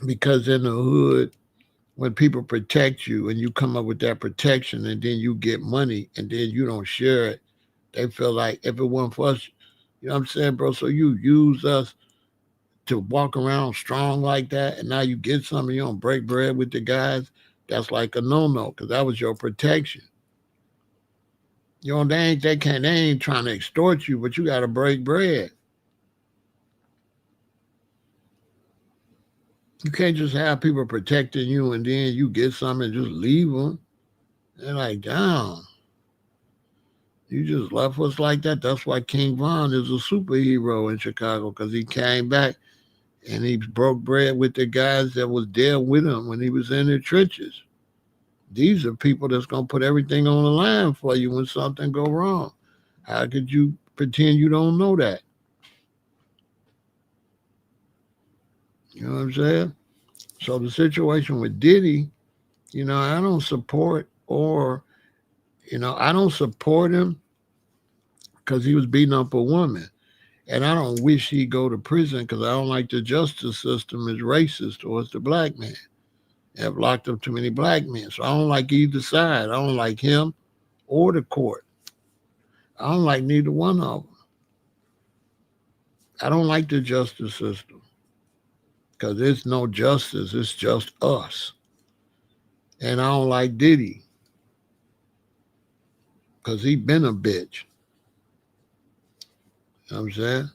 Because in the hood, when people protect you and you come up with that protection and then you get money and then you don't share it, they feel like if it wasn't for us, you know what I'm saying, bro? So you use us to walk around strong like that and now you get something, you don't break bread with the guys. That's like a no because that was your protection. They ain't trying to extort you, but you got to break bread. You can't just have people protecting you and then you get something and just leave them. They're like, damn, you just left us like that. That's why King Von is a superhero in Chicago because he came back and he broke bread with the guys that was there with him when he was in the trenches. These are people that's gonna put everything on the line for you when something go wrong. How could you pretend you don't know that? You know what I'm saying? So the situation with Diddy, I don't support or I don't support him because he was beating up a woman. And I don't wish he'd go to prison because I don't like the justice system is racist towards the black man. They have locked up too many black men. So I don't like either side. I don't like him or the court. I don't like neither one of them. I don't like the justice system because there's no justice. It's just us. And I don't like Diddy because he been a bitch. You know what I'm saying?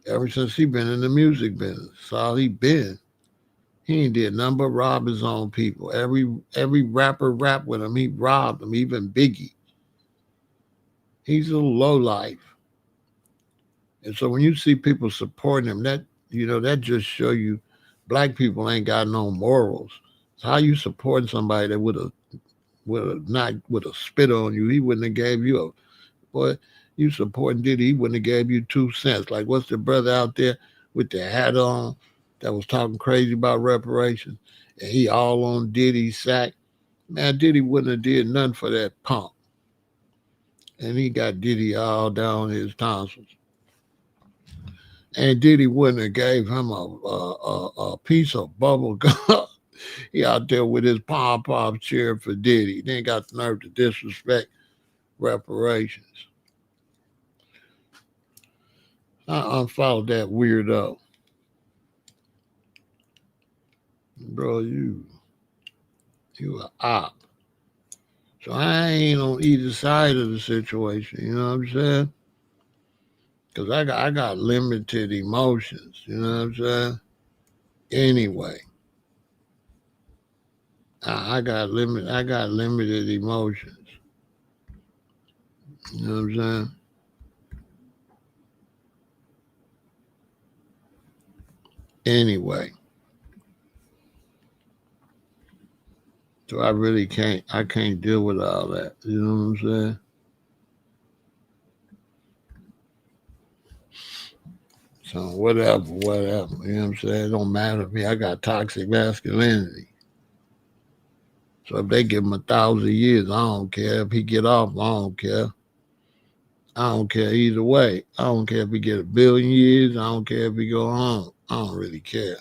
Ever since he been in the music business. That's all he been. He ain't did nothing but rob his own people. Every rapper rap with him, he robbed them, even Biggie. He's a low life. And so when you see people supporting him, that just show you black people ain't got no morals. It's how you supporting somebody that would have spit on you. He wouldn't have gave you a boy. You supporting Diddy, he wouldn't have gave you 2 cents. Like what's the brother out there with the hat on that was talking crazy about reparations? And he all on Diddy's sack. Man, Diddy wouldn't have did nothing for that punk. And he got Diddy all down his tonsils. And Diddy wouldn't have gave him a piece of bubble gum. He out there with his pom-pom cheering for Diddy. Then got the nerve to disrespect reparations. I unfollowed that weirdo. Bro, you a op. So I ain't on either side of the situation, you know what I'm saying? Because I got limited emotions, you know what I'm saying? Anyway, I got limited emotions. You know what I'm saying? Anyway, so I can't deal with all that. You know what I'm saying? So whatever. You know what I'm saying? It don't matter to me. I got toxic masculinity. So if they give him 1,000 years, I don't care. If he get off, I don't care. I don't care either way. I don't care if he get 1,000,000,000 years. I don't care if he go home. I don't really care.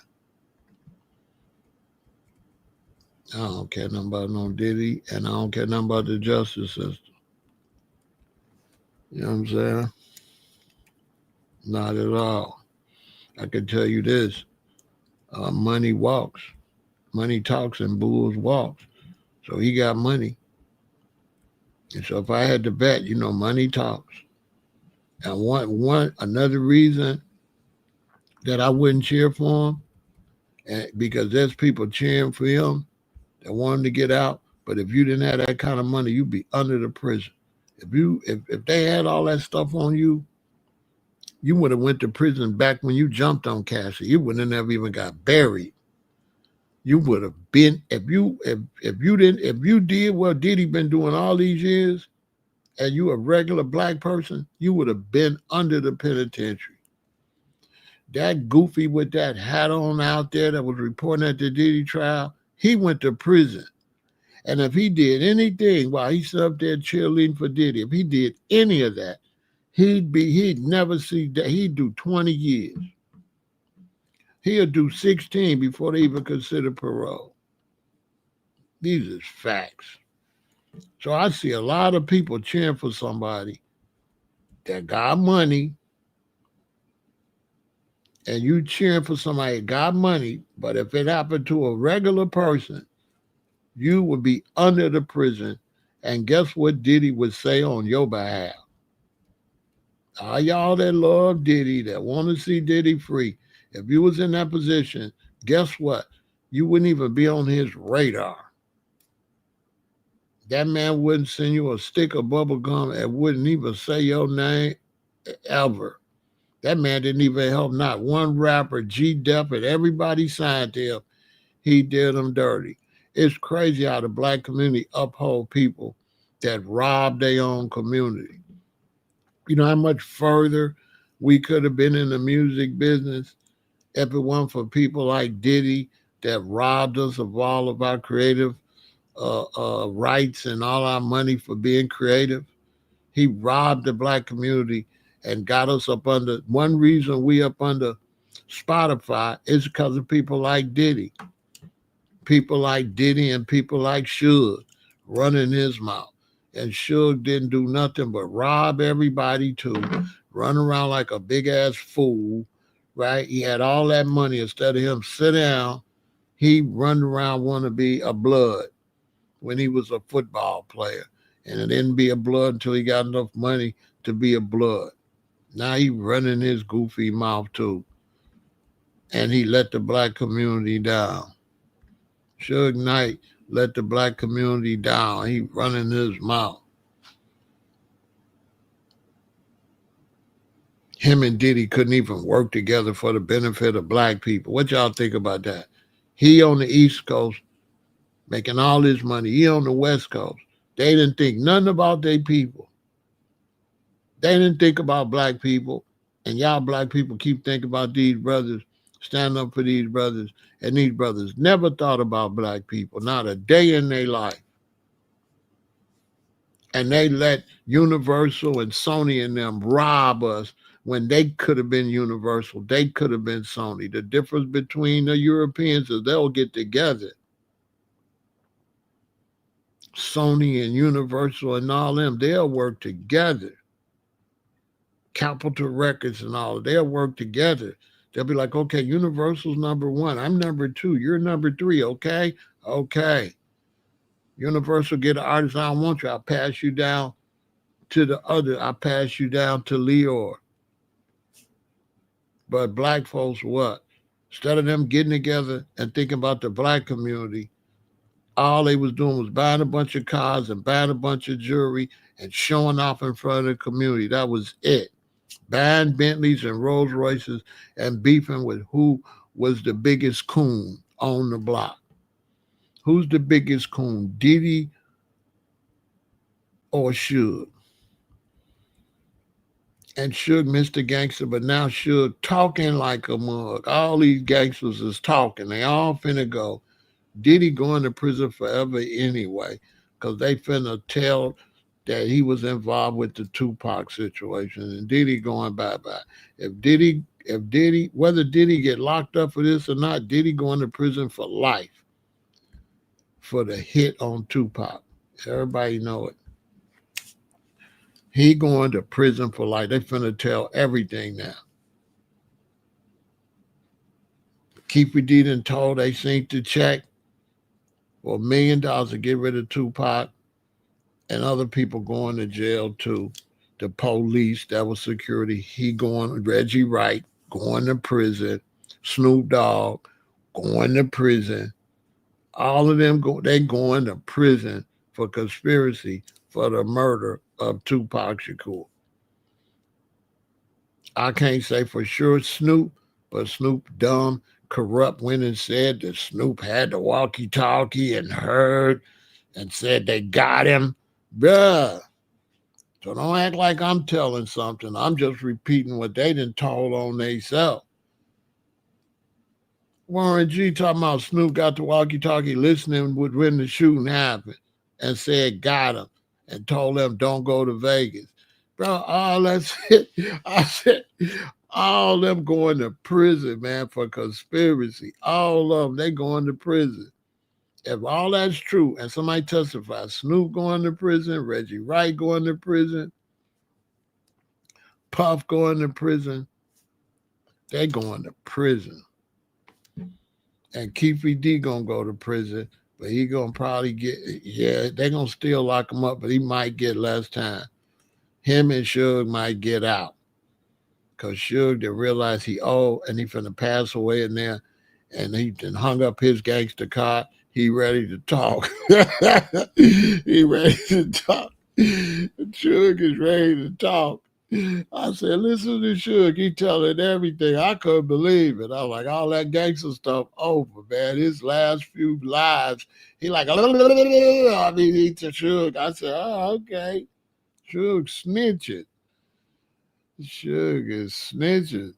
I don't care nothing about no Diddy, and I don't care nothing about the justice system. You know what I'm saying? Not at all. I can tell you this: money walks, money talks, and bulls walks. So he got money, and so if I had to bet, money talks. And one another reason that I wouldn't cheer for him, and because there's people cheering for him that want him to get out. But if you didn't have that kind of money, you'd be under the prison. If they had all that stuff on you, you would have went to prison back when you jumped on Cassie. You wouldn't have never even got buried. You would have been if you did what Diddy been doing all these years, and you a regular black person, you would have been under the penitentiary. That goofy with that hat on out there that was reporting at the Diddy trial, he went to prison. And if he did anything while he's up there cheerleading for Diddy, if he did any of that, he'd never see that. He'd do 20 years. He'll do 16 before they even consider parole. These are facts. So I see a lot of people cheering for somebody that got money, and you cheering for somebody that got money, but if it happened to a regular person, you would be under the prison. And guess what Diddy would say on your behalf? All y'all that love Diddy, that want to see Diddy free, if you was in that position, Guess what? You wouldn't even be on his radar. That man wouldn't send you a stick of bubble gum and wouldn't even say your name ever. That man didn't even help not one rapper, G Dep, and everybody signed to him. He did them dirty. It's crazy how the black community uphold people that rob their own community. You know how much further we could have been in the music business if it weren't for people like Diddy that robbed us of all of our creative rights and all our money for being creative. He robbed the black community and got us up under. One reason we up under Spotify is because of people like Diddy. People like Diddy and people like Suge running his mouth. And Suge didn't do nothing but rob everybody too, run around like a big ass fool, right? He had all that money. Instead of him sit down, he run around want to be a blood when he was a football player. And it didn't be a blood until he got enough money to be a blood. Now he running his goofy mouth too. And he let the black community down. Suge Knight let the black community down. He running his mouth. Him and Diddy couldn't even work together for the benefit of black people. What y'all think about that? He on the East Coast making all his money. He on the West Coast. They didn't think nothing about their people. They didn't think about black people. And y'all black people keep thinking about these brothers, stand up for these brothers. And these brothers never thought about black people, not a day in their life. And they let Universal and Sony and them rob us when they could have been Universal. They could have been Sony. The difference between the Europeans is they'll get together. Sony and Universal and all them, they'll work together. Capitol Records and all, they'll work together. They'll be like, okay, Universal's number one. I'm number two. You're number three, okay? Okay. Universal get an artist, I don't want you. I'll pass you down to the other. I'll pass you down to Leor. But black folks, what? Instead of them getting together and thinking about the black community, all they was doing was buying a bunch of cars and buying a bunch of jewelry and showing off in front of the community. That was it. Buying Bentleys and Rolls Royces and beefing with who was the biggest coon on the block. Who's the biggest coon, Diddy or Suge? And Suge Mr. Gangster, but now Suge talking like a mug. All these gangsters is talking. They all finna go. Diddy going to prison forever anyway, because they finna tell that he was involved with the Tupac situation, and Diddy going bye-bye. Whether Diddy get locked up for this or not, Diddy going to prison for life for the hit on Tupac. Everybody know it. He going to prison for life. They finna tell everything now. Keeper D done told they seen the check for $1 million to get rid of Tupac, and other people going to jail too. The police, that was security. He going, Reggie Wright going to prison. Snoop Dogg going to prison. All of them they going to prison for conspiracy for the murder of Tupac Shakur. I can't say for sure Snoop, but Snoop dumb, corrupt, went and said that Snoop had the walkie-talkie and heard and said they got him. Bruh. So don't act like I'm telling something. I'm just repeating what they done told on themselves. Warren G talking about Snoop got the walkie-talkie listening when the shooting happened and said got him and told them don't go to Vegas. Bro, all that's it. I said, all them going to prison, man, for conspiracy. All of them, they going to prison. If all that's true and somebody testifies, Snoop going to prison, Reggie Wright going to prison, Puff going to prison, they going to prison. And Keefe D gonna go to prison, but he gonna probably get, they gonna still lock him up, but he might get less time. Him and Suge might get out. Because Suge didn't realize he old and he finna pass away in there and he then hung up his gangster card. He ready to talk. He ready to talk. Suge is ready to talk. I said, listen to Suge. He telling everything. I couldn't believe it. I was like, all that gangster stuff over, man. His last few lives, he like, I mean, he to Suge. I said, oh, okay. Suge snitching. Suge is snitching.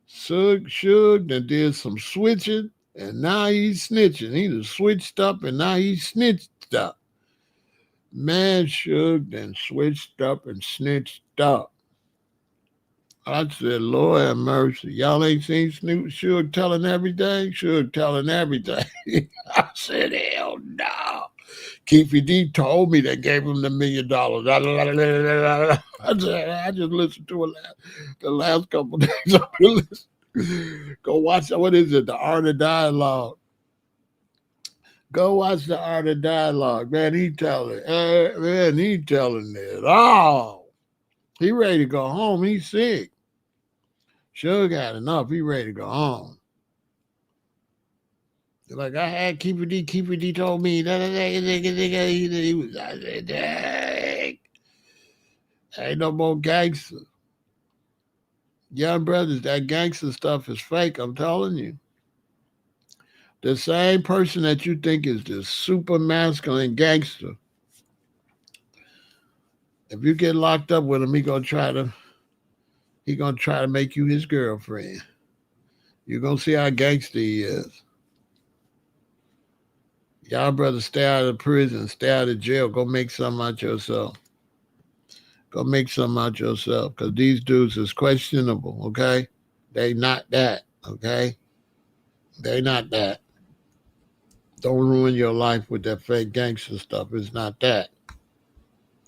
Suge done did some switching, and now he's snitching. He done switched up, and now he's snitched up. Man, Suge done switched up and snitched up. I said, Lord have mercy. Y'all ain't seen Suge telling everything? Suge telling everything. I said, hell no. Keefy D told me they gave him the $1 million. I just listened to it the last couple of days. Go watch, what is it? The Art of Dialogue. Go watch the Art of Dialogue. Man, he telling it. Oh, he ready to go home. He's sick. Suge had enough. He ready to go home. Like I had Keeper D told me that he was. I said, dang, ain't no more gangster. Young brothers, that gangster stuff is fake. I'm telling you. The same person that you think is this super masculine gangster, if you get locked up with him, he gonna try to make you his girlfriend. You're gonna see how gangster he is. Y'all brothers, stay out of prison, stay out of jail. Go make something out yourself. Go make something out yourself. Because these dudes is questionable, okay? They not that, okay? They not that. Don't ruin your life with that fake gangster stuff. It's not that.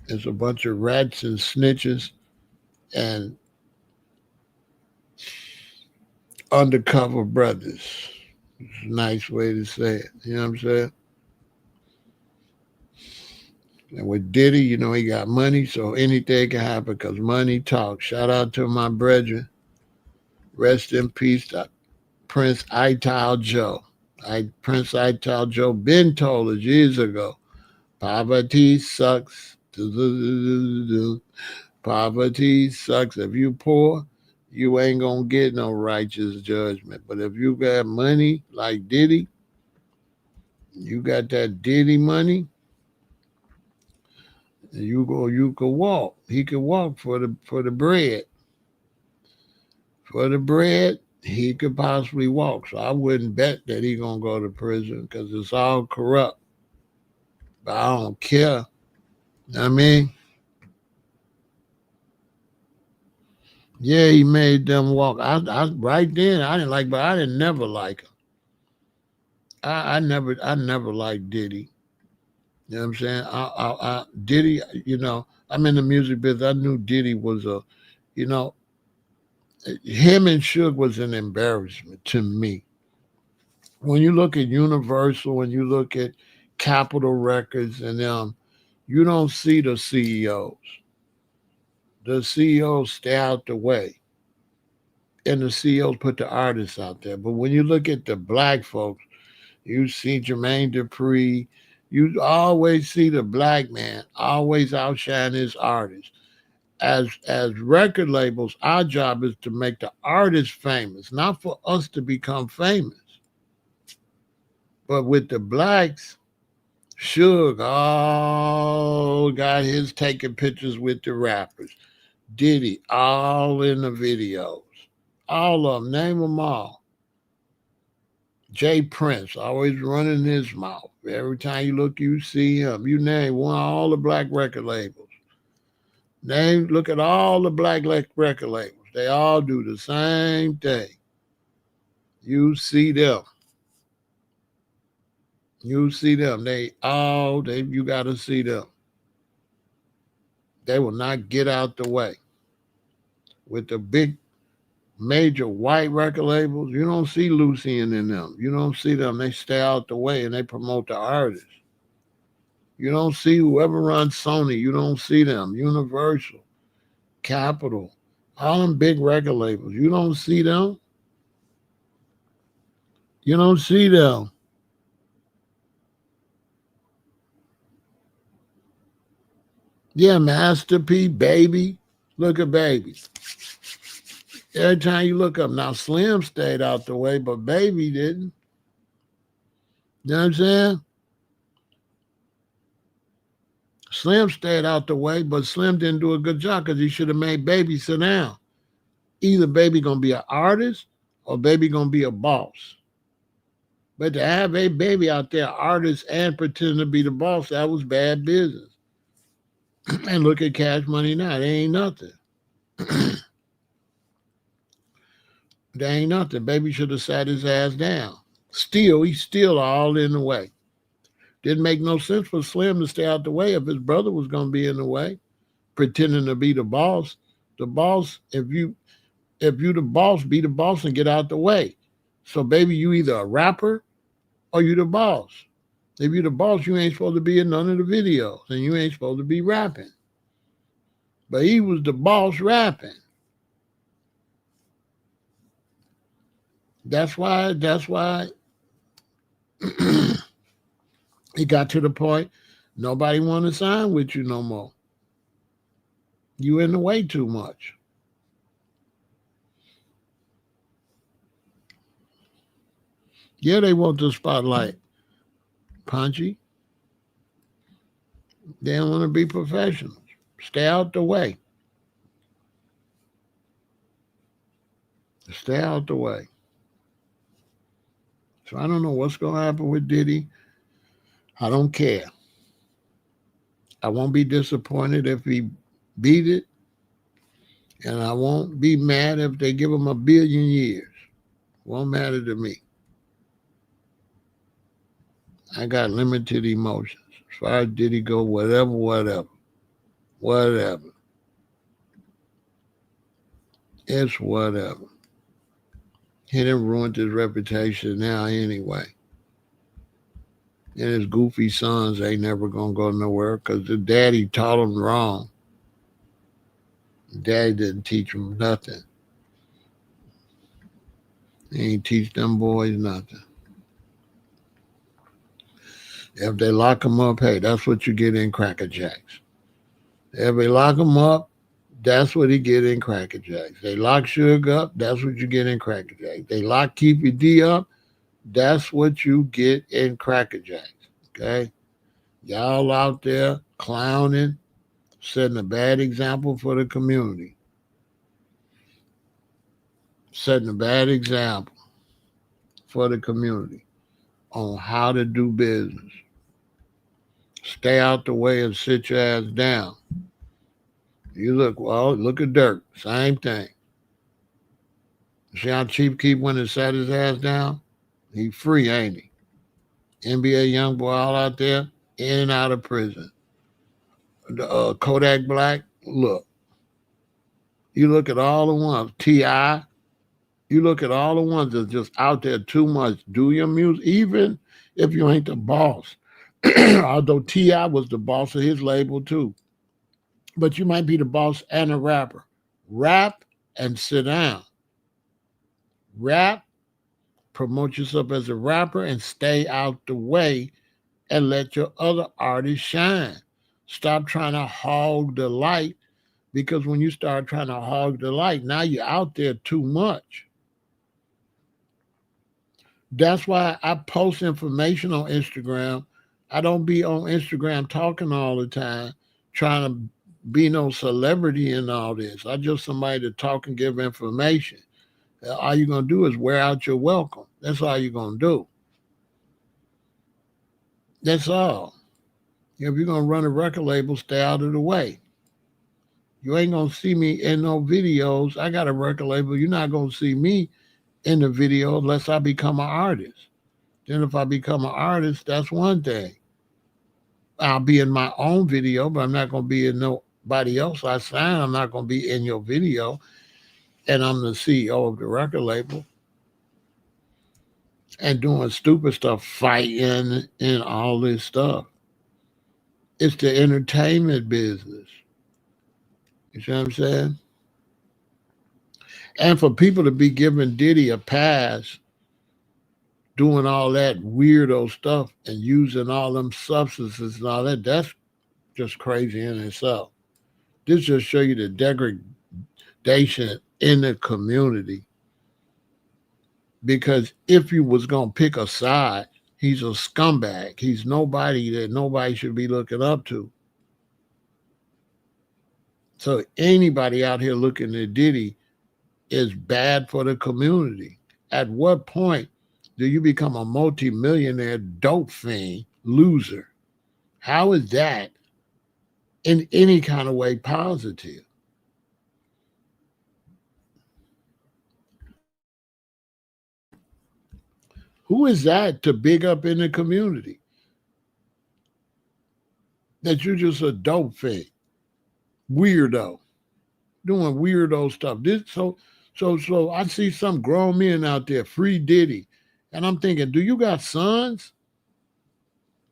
It's a bunch of rats and snitches and undercover brothers. It's a nice way to say it. You know what I'm saying? And with Diddy, you know, he got money, so anything can happen because money talks. Shout out to my brethren. Rest in peace, Prince Ital Joe. Prince Ital Joe been told us years ago, poverty sucks. Poverty sucks. If you poor, you ain't gonna get no righteous judgment. But if you got money like Diddy, you got that Diddy money, you could walk. He could walk for the bread. For the bread, he could possibly walk. So I wouldn't bet that he gonna go to prison because it's all corrupt. But I don't care. I mean, yeah, he made them walk. I right then I didn't like, but I didn't never like him. I never liked Diddy. You know what I'm saying? Diddy, you know, I'm in the music business. I knew Diddy was you know, him and Suge was an embarrassment to me. When you look at Universal, when you look at Capitol Records and you don't see the CEOs. The CEOs stay out the way. And the CEOs put the artists out there. But when you look at the black folks, you see Jermaine Dupri, you always see the black man always outshine his artist. As record labels, our job is to make the artist famous, not for us to become famous. But with the blacks, Suge, got his taking pictures with the rappers. Diddy, all in the videos. All of them, name them all. Jay Prince, always running his mouth. Every time you look, you see him. You name one, all the black record labels. Look at all the black record labels. They all do the same thing. You see them. You see them. You got to see them. They will not get out the way. With the big major white record labels, you don't see Lucian in them. You don't see them. They stay out the way and they promote the artists. You don't see whoever runs Sony. You don't see them. Universal, Capitol, all them big record labels. You don't see them. You don't see them. Yeah, Master P, Baby. Look at Baby. Every time you look up, now Slim stayed out the way, but Baby didn't. You know what I'm saying? Slim stayed out the way, but Slim didn't do a good job because he should have made Baby sit down. Either Baby gonna be an artist or Baby gonna be a boss. But to have a Baby out there, artist and pretending to be the boss, that was bad business. And look at Cash Money now. They ain't nothing. They ain't nothing. Baby should have sat his ass down. Still, he's still all in the way. Didn't make no sense for Slim to stay out the way if his brother was gonna be in the way, pretending to be the boss. The boss, if you the boss, be the boss and get out the way. So baby, you either a rapper or you the boss. If you the boss, you ain't supposed to be in none of the videos and you ain't supposed to be rapping. But he was the boss rapping. That's why it got to the point nobody want to sign with you no more. You in the way too much. Yeah, they want the spotlight. Punchy. They don't want to be professionals. Stay out the way. Stay out the way. So I don't know what's going to happen with Diddy. I don't care. I won't be disappointed if he beat it, and I won't be mad if they give him 1,000,000,000 years. Won't matter to me. I got limited emotions. As far as Diddy go, whatever. It's whatever. He done ruined his reputation now anyway. And his goofy sons ain't never gonna go nowhere because the daddy taught him wrong. Daddy didn't teach him nothing. He ain't teach them boys nothing. If they lock him up, hey, that's what you get in Cracker Jacks. If they lock him up, that's what he get in Cracker Jacks. They lock Suge up, that's what you get in Cracker Jacks. They lock Keepy D up, that's what you get in Cracker Jacks. Okay? Y'all out there clowning, setting a bad example for the community. Setting a bad example for the community on how to do business. Stay out the way and sit your ass down. You look at Dirk, same thing. See how Chief Keef went and sat his ass down? He free, ain't he? NBA young boy all out there, in and out of prison. Kodak Black, look. You look at all the ones, T.I., you look at all the ones that's just out there too much. Do your music, even if you ain't the boss. Although T.I. was the boss of his label too. But you might be the boss and a rapper. Rap and sit down. Rap, promote yourself as a rapper and stay out the way and let your other artists shine. Stop trying to hog the light because when you start trying to hog the light, now you're out there too much. That's why I post information on Instagram. I don't be on Instagram talking all the time, trying to be no celebrity in all this. I just somebody to talk and give information. All you're gonna do is wear out your welcome. That's all you're gonna do. That's all. If you're gonna run a record label, stay out of the way. You ain't gonna see me in no videos. I got a record label. You're not gonna see me in the video unless I become an artist. Then if I become an artist, that's one thing. I'll be in my own video, but I'm not gonna be in nobody else I sign. I'm not gonna be in your video. And I'm the CEO of the record label and doing stupid stuff, fighting and all this stuff. It's the entertainment business. You see what I'm saying? And for people to be giving Diddy a pass doing all that weirdo stuff and using all them substances and all that, that's just crazy in itself. This just show you the degradation in the community. Because if you was gonna pick a side, he's a scumbag. He's nobody that nobody should be looking up to. So anybody out here looking at Diddy is bad for the community. At what point do you become a multimillionaire dope fiend loser? How is that in any kind of way positive? Who is that to big up in the community? That you're just a dope fiend, weirdo, doing weirdo stuff. So I see some grown men out there, free Diddy. And I'm thinking, do you got sons?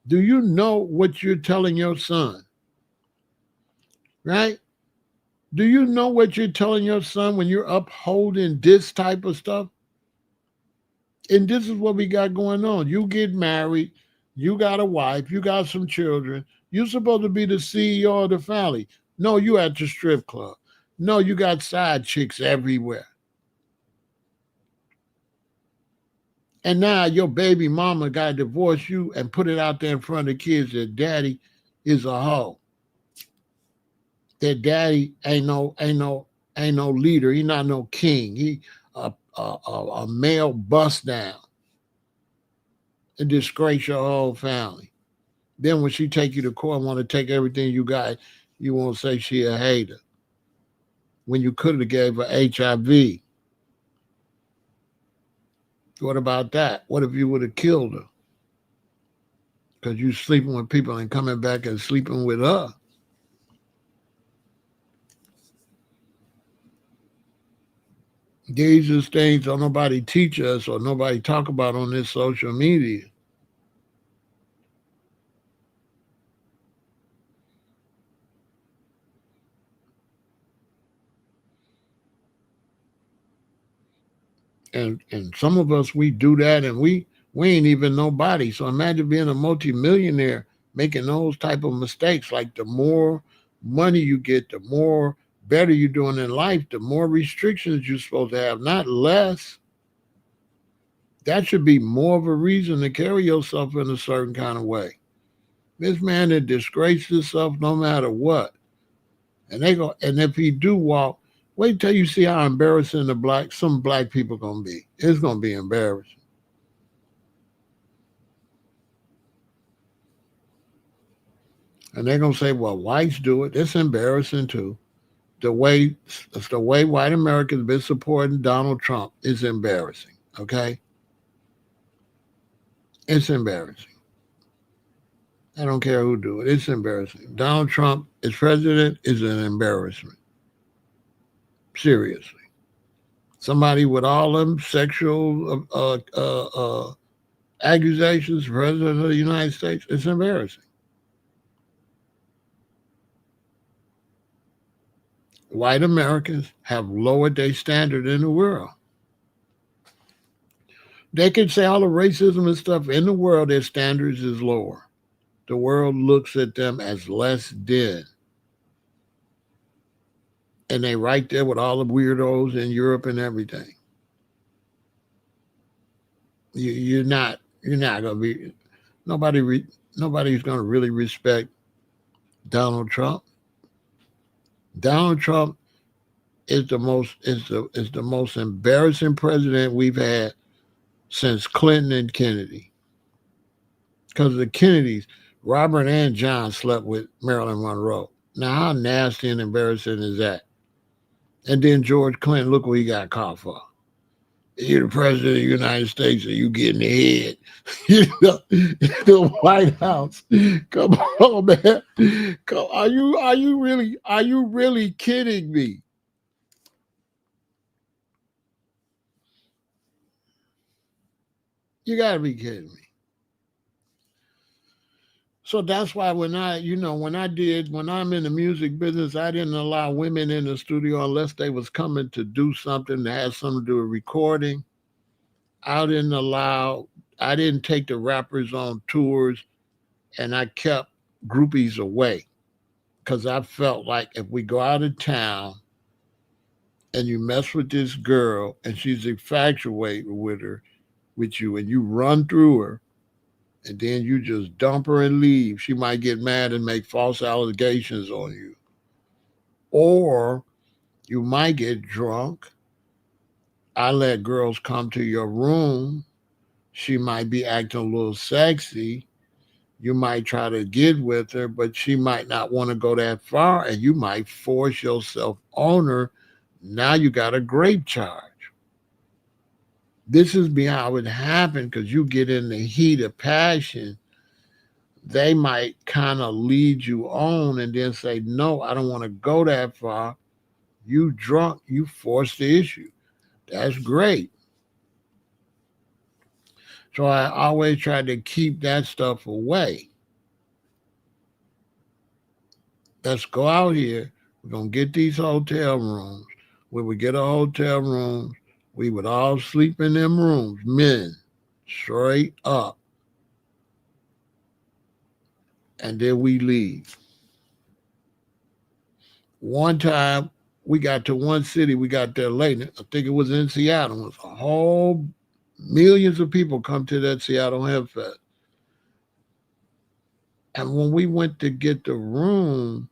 Do you know what you're telling your son? Right? Do you know what you're telling your son when you're upholding this type of stuff? And this is what we got going on. You get married, you got a wife, you got some children. You're supposed to be the CEO of the family. No, you at the strip club. No, you got side chicks everywhere. And now your baby mama got to divorce you and put it out there in front of the kids that daddy is a hoe. That daddy ain't no leader. He not no king. He a male bust down and disgrace your whole family. Then when she take you to court and want to take everything you got, you won't say she a hater. When you could have gave her HIV. What about that? What if you would have killed her? Because you sleeping with people and coming back and sleeping with her. These are things don't nobody teach us or nobody talk about on this social media. And some of us we do that and we ain't even nobody. So imagine being a multimillionaire making those type of mistakes. Like the more money you get, the more better you're doing in life, the more restrictions you're supposed to have, not less. That should be more of a reason to carry yourself in a certain kind of way. This man that disgraced himself no matter what. And if he do walk, wait till you see how embarrassing some black people gonna be. It's gonna be embarrassing. And they're gonna say, well, whites do it. It's embarrassing too. It's the way white Americans been supporting Donald Trump is embarrassing. Okay? It's embarrassing. I don't care who do it. It's embarrassing. Donald Trump as president is an embarrassment. Seriously. Somebody with all them sexual accusations, president of the United States, it's embarrassing. White Americans have lowered their standard in the world. They can say all the racism and stuff in the world, their standards is lower. The world looks at them as less than. And they right there with all the weirdos in Europe and everything. You're not gonna be nobody's gonna really respect Donald Trump. Donald Trump is the most embarrassing president we've had since Clinton and Kennedy. Because the Kennedys, Robert and John slept with Marilyn Monroe. Now, how nasty and embarrassing is that? And then George Clinton, look what he got caught for. You're the president of the United States, and you getting ahead. The White House. Come on, man. Are you really kidding me? You gotta be kidding me. So that's why when I'm in the music business, I didn't allow women in the studio unless they was coming to do something that had something to do with recording. I didn't allow I didn't take the rappers on tours, and I kept groupies away because I felt like if we go out of town and you mess with this girl and she's infatuated with you and you run through her and then you just dump her and leave, she might get mad and make false allegations on you. Or you might get drunk. I let girls come to your room. She might be acting a little sexy. You might try to get with her, but she might not want to go that far, and you might force yourself on her. Now you got a grape charge. This is how it happened because you get in the heat of passion. They might kind of lead you on and then say, no, I don't want to go that far. You drunk, you force the issue. That's great. So I always try to keep that stuff away. Let's go out here. We're going to get these hotel rooms. When we get a hotel room, we would all sleep in them rooms, men, straight up. And then we leave. One time, we got to one city, we got there late. I think it was in Seattle. It was a whole millions of people come to that Seattle Hemp Fest. And when we went to get the room,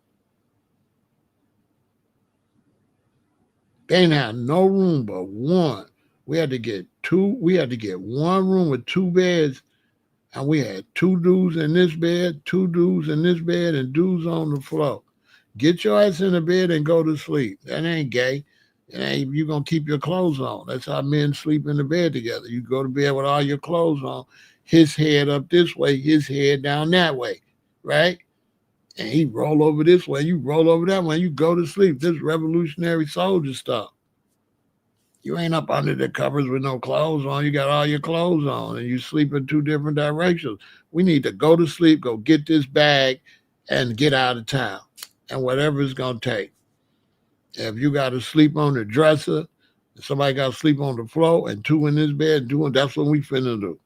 they didn't have no room but one. We had to get two. We had to get one room with two beds, and we had two dudes in this bed, two dudes in this bed, and dudes on the floor. Get your ass in the bed and go to sleep. That ain't gay. It ain't, you gonna keep your clothes on. That's how men sleep in the bed together. You go to bed with all your clothes on, his head up this way, his head down that way, right? And he roll over this way, you roll over that way, you go to sleep. This revolutionary soldier stuff. You ain't up under the covers with no clothes on. You got all your clothes on and you sleep in two different directions. We need to go to sleep, go get this bag, and get out of town. And whatever it's going to take. If you got to sleep on the dresser, somebody got to sleep on the floor, and two in this bed, that's what we finna do.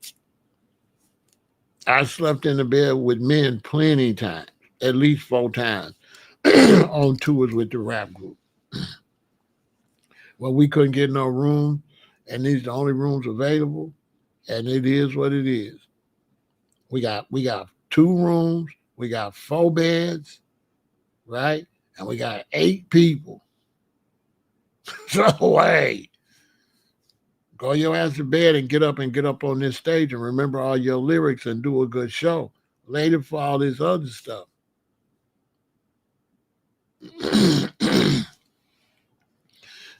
I slept in the bed with men plenty times, at least 4 times, on tours with the rap group. Well, we couldn't get no room, and these are the only rooms available, and it is what it is. We got 2 rooms, we got 4 beds, right? And we got 8 people. So hey, go your ass to bed and get up on this stage and remember all your lyrics and do a good show. Later for all this other stuff.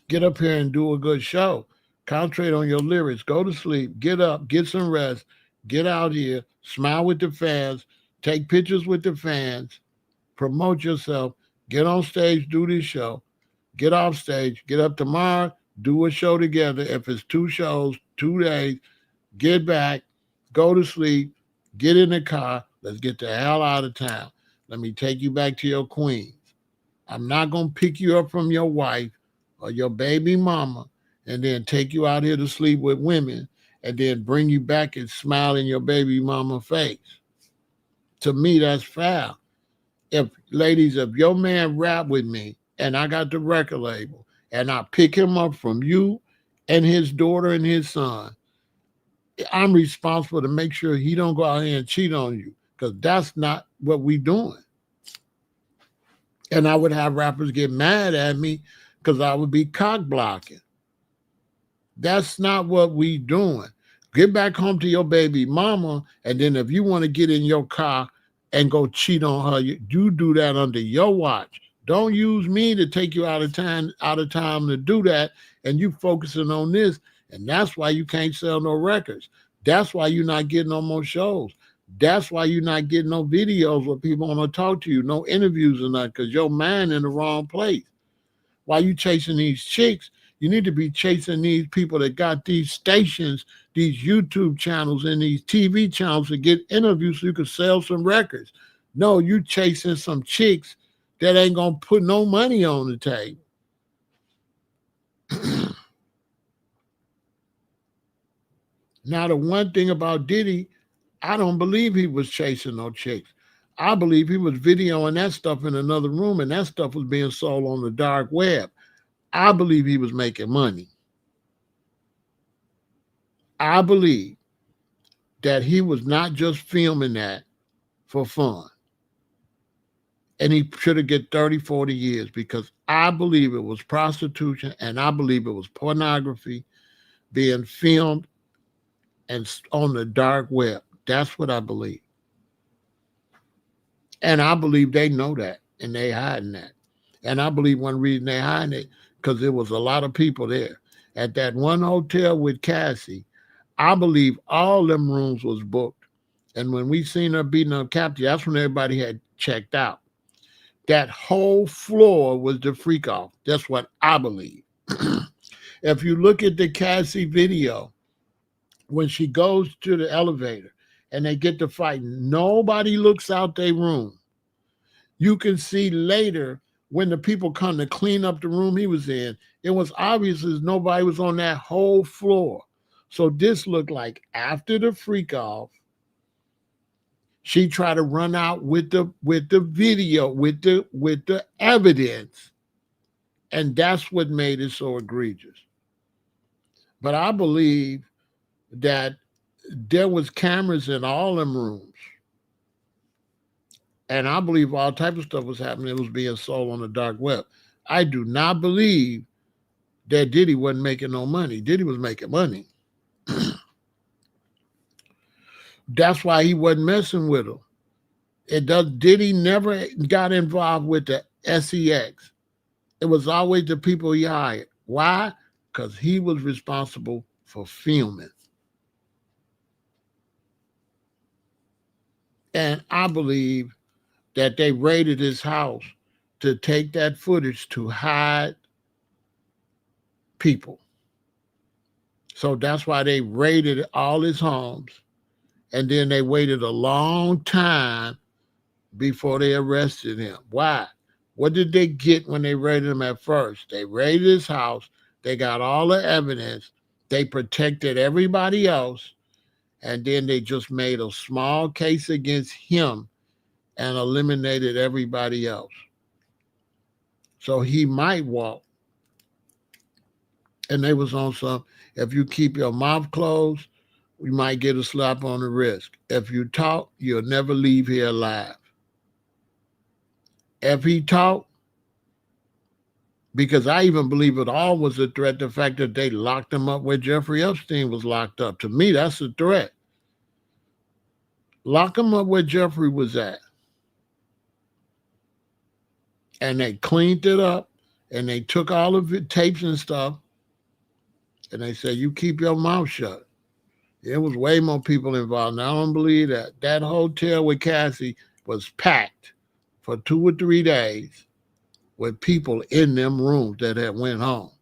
Get up here and do a good show. Concentrate on your lyrics. Go to sleep. Get up. Get some rest. Get out here. Smile with the fans. Take pictures with the fans. Promote yourself. Get on stage. Do this show. Get off stage. Get up tomorrow. Do a show together. If it's 2 shows, 2 days, get back. Go to sleep. Get in the car. Let's get the hell out of town. Let me take you back to your queens. I'm not going to pick you up from your wife or your baby mama and then take you out here to sleep with women and then bring you back and smile in your baby mama face. To me, that's foul. If your man rap with me and I got the record label and I pick him up from you and his daughter and his son, I'm responsible to make sure he don't go out here and cheat on you because that's not what we doing. And I would have rappers get mad at me because I would be cock blocking. That's not what we doing. Get back home to your baby mama, and then if you want to get in your car and go cheat on her, you do that under your watch. Don't use me to take you out of time to do that, and you focusing on this, and that's why you can't sell no records. That's why you're not getting no more shows. That's why you're not getting no videos where people want to talk to you, no interviews or nothing, because your mind in the wrong place. While you chasing these chicks, you need to be chasing these people that got these stations, these YouTube channels and these TV channels to get interviews so you can sell some records. No, you chasing some chicks that ain't going to put no money on the table. Now, the one thing about Diddy, I don't believe he was chasing no chicks. I believe he was videoing that stuff in another room, and that stuff was being sold on the dark web. I believe he was making money. I believe that he was not just filming that for fun. And he should have get 30, 40 years because I believe it was prostitution and I believe it was pornography being filmed and on the dark web. That's what I believe. And I believe they know that and they hiding that. And I believe one reason they hiding it because there was a lot of people there. At that one hotel with Cassie, I believe all them rooms was booked. And when we seen her beating up Captain, that's when everybody had checked out. That whole floor was the freak off. That's what I believe. If you look at the Cassie video, when she goes to the elevator and they get to fighting, nobody looks out their room. You can see later when the people come to clean up the room he was in, it was obvious as nobody was on that whole floor. So this looked like after the freak off, she tried to run out with the video, with the evidence, and that's what made it so egregious. But I believe that there was cameras in all them rooms. And I believe all type of stuff was happening. It was being sold on the dark web. I do not believe that Diddy wasn't making no money. Diddy was making money. That's why he wasn't messing with her. Diddy never got involved with the SEX. It was always the people he hired. Why? Because he was responsible for filming. And I believe that they raided his house to take that footage to hide people. So that's why they raided all his homes. And then they waited a long time before they arrested him. Why? What did they get when they raided him at first? They raided his house. They got all the evidence. They protected everybody else. And then they just made a small case against him and eliminated everybody else. So he might walk. And they was on some, if you keep your mouth closed, you might get a slap on the wrist. If you talk, you'll never leave here alive. If he talked, because I even believe it all was a threat, the fact that they locked him up where Jeffrey Epstein was locked up. To me, that's a threat. Lock him up where Jeffrey was at. And they cleaned it up, and they took all of the tapes and stuff, and they said, you keep your mouth shut. There was way more people involved. Now, I don't believe that. That hotel with Cassie was packed for 2 or 3 days with people in them rooms that had went home.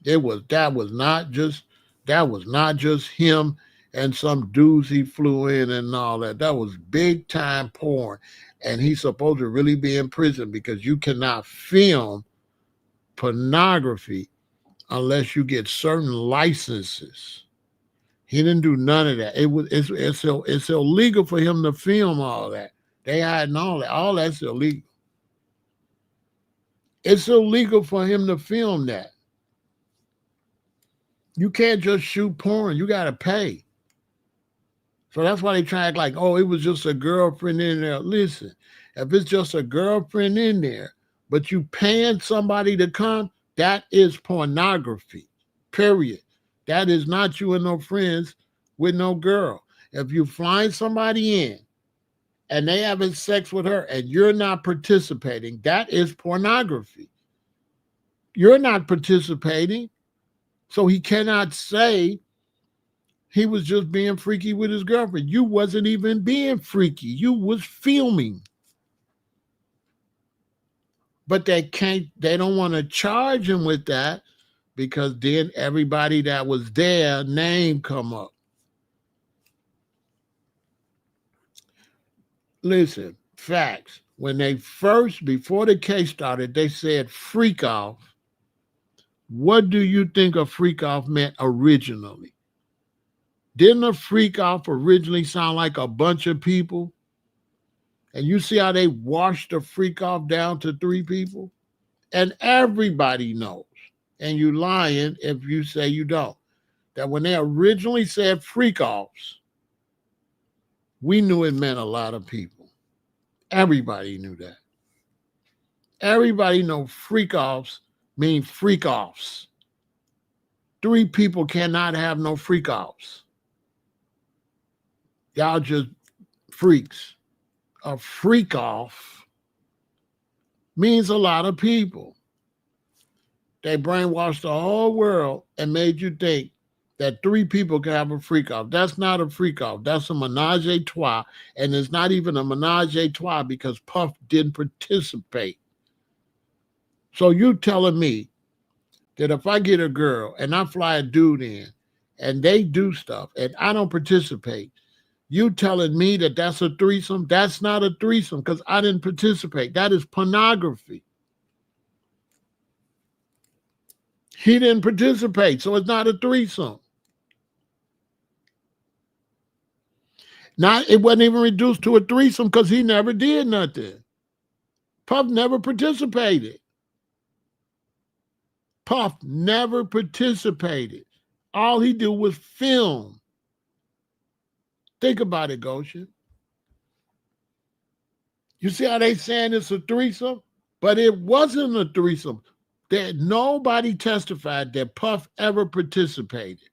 That was not just him and some dudes he flew in and all that. That was big time porn. And he's supposed to really be in prison because you cannot film pornography unless you get certain licenses. He didn't do none of that. It's illegal for him to film all that. They hiding all that. All that's illegal. It's illegal for him to film that. You can't just shoot porn. You got to pay. So that's why they try to act like, oh, it was just a girlfriend in there. Listen, if it's just a girlfriend in there, but you paying somebody to come, that is pornography, period. That is not you and no friends with no girl. If you flying somebody in and they having sex with her and you're not participating, that is pornography. You're not participating. So he cannot say he was just being freaky with his girlfriend. You wasn't even being freaky. You was filming. But they don't want to charge him with that because then everybody that was there, name come up. Listen, facts. When they first, before the case started, they said freak off What do you think a freak off meant originally? Didn't a freak off originally sound like a bunch of people? And you see how they washed the freak off down to 3 people? And everybody knows. And you lying if you say you don't. That when they originally said freak offs, we knew it meant a lot of people. Everybody knew that. Everybody know freak offs mean freak offs. 3 people cannot have no freak offs. Y'all just freaks. A freak off means a lot of people. They brainwashed the whole world and made you think that 3 people can have a freak off. That's not a freak off. That's a menage a trois. And it's not even a menage a trois because Puff didn't participate. So you telling me that if I get a girl and I fly a dude in and they do stuff and I don't participate, you telling me that that's a threesome? That's not a threesome because I didn't participate. That is pornography. He didn't participate, so it's not a threesome. Now, it wasn't even reduced to a threesome because he never did nothing. Puff never participated. Puff never participated. All he did was film. Think about it, Goshen. You see how they saying it's a threesome? But it wasn't a threesome. That nobody testified that Puff ever participated.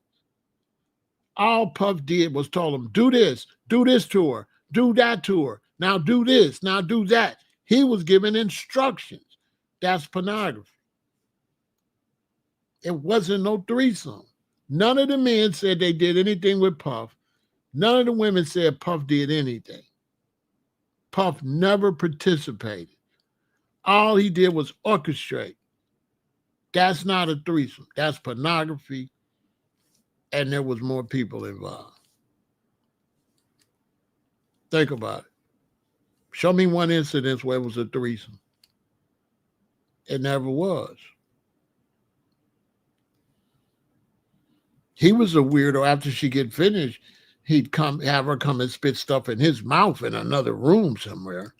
All Puff did was told him, do this to her, do that to her. Now do this, now do that. He was giving instructions. That's pornography. It wasn't no threesome. None of the men said they did anything with Puff. None of the women said Puff did anything. Puff never participated. All he did was orchestrate. That's not a threesome. That's pornography. And there was more people involved. Think about it. Show me one incident where it was a threesome. It never was. He was a weirdo. After she get finished, he'd have her come and spit stuff in his mouth in another room somewhere.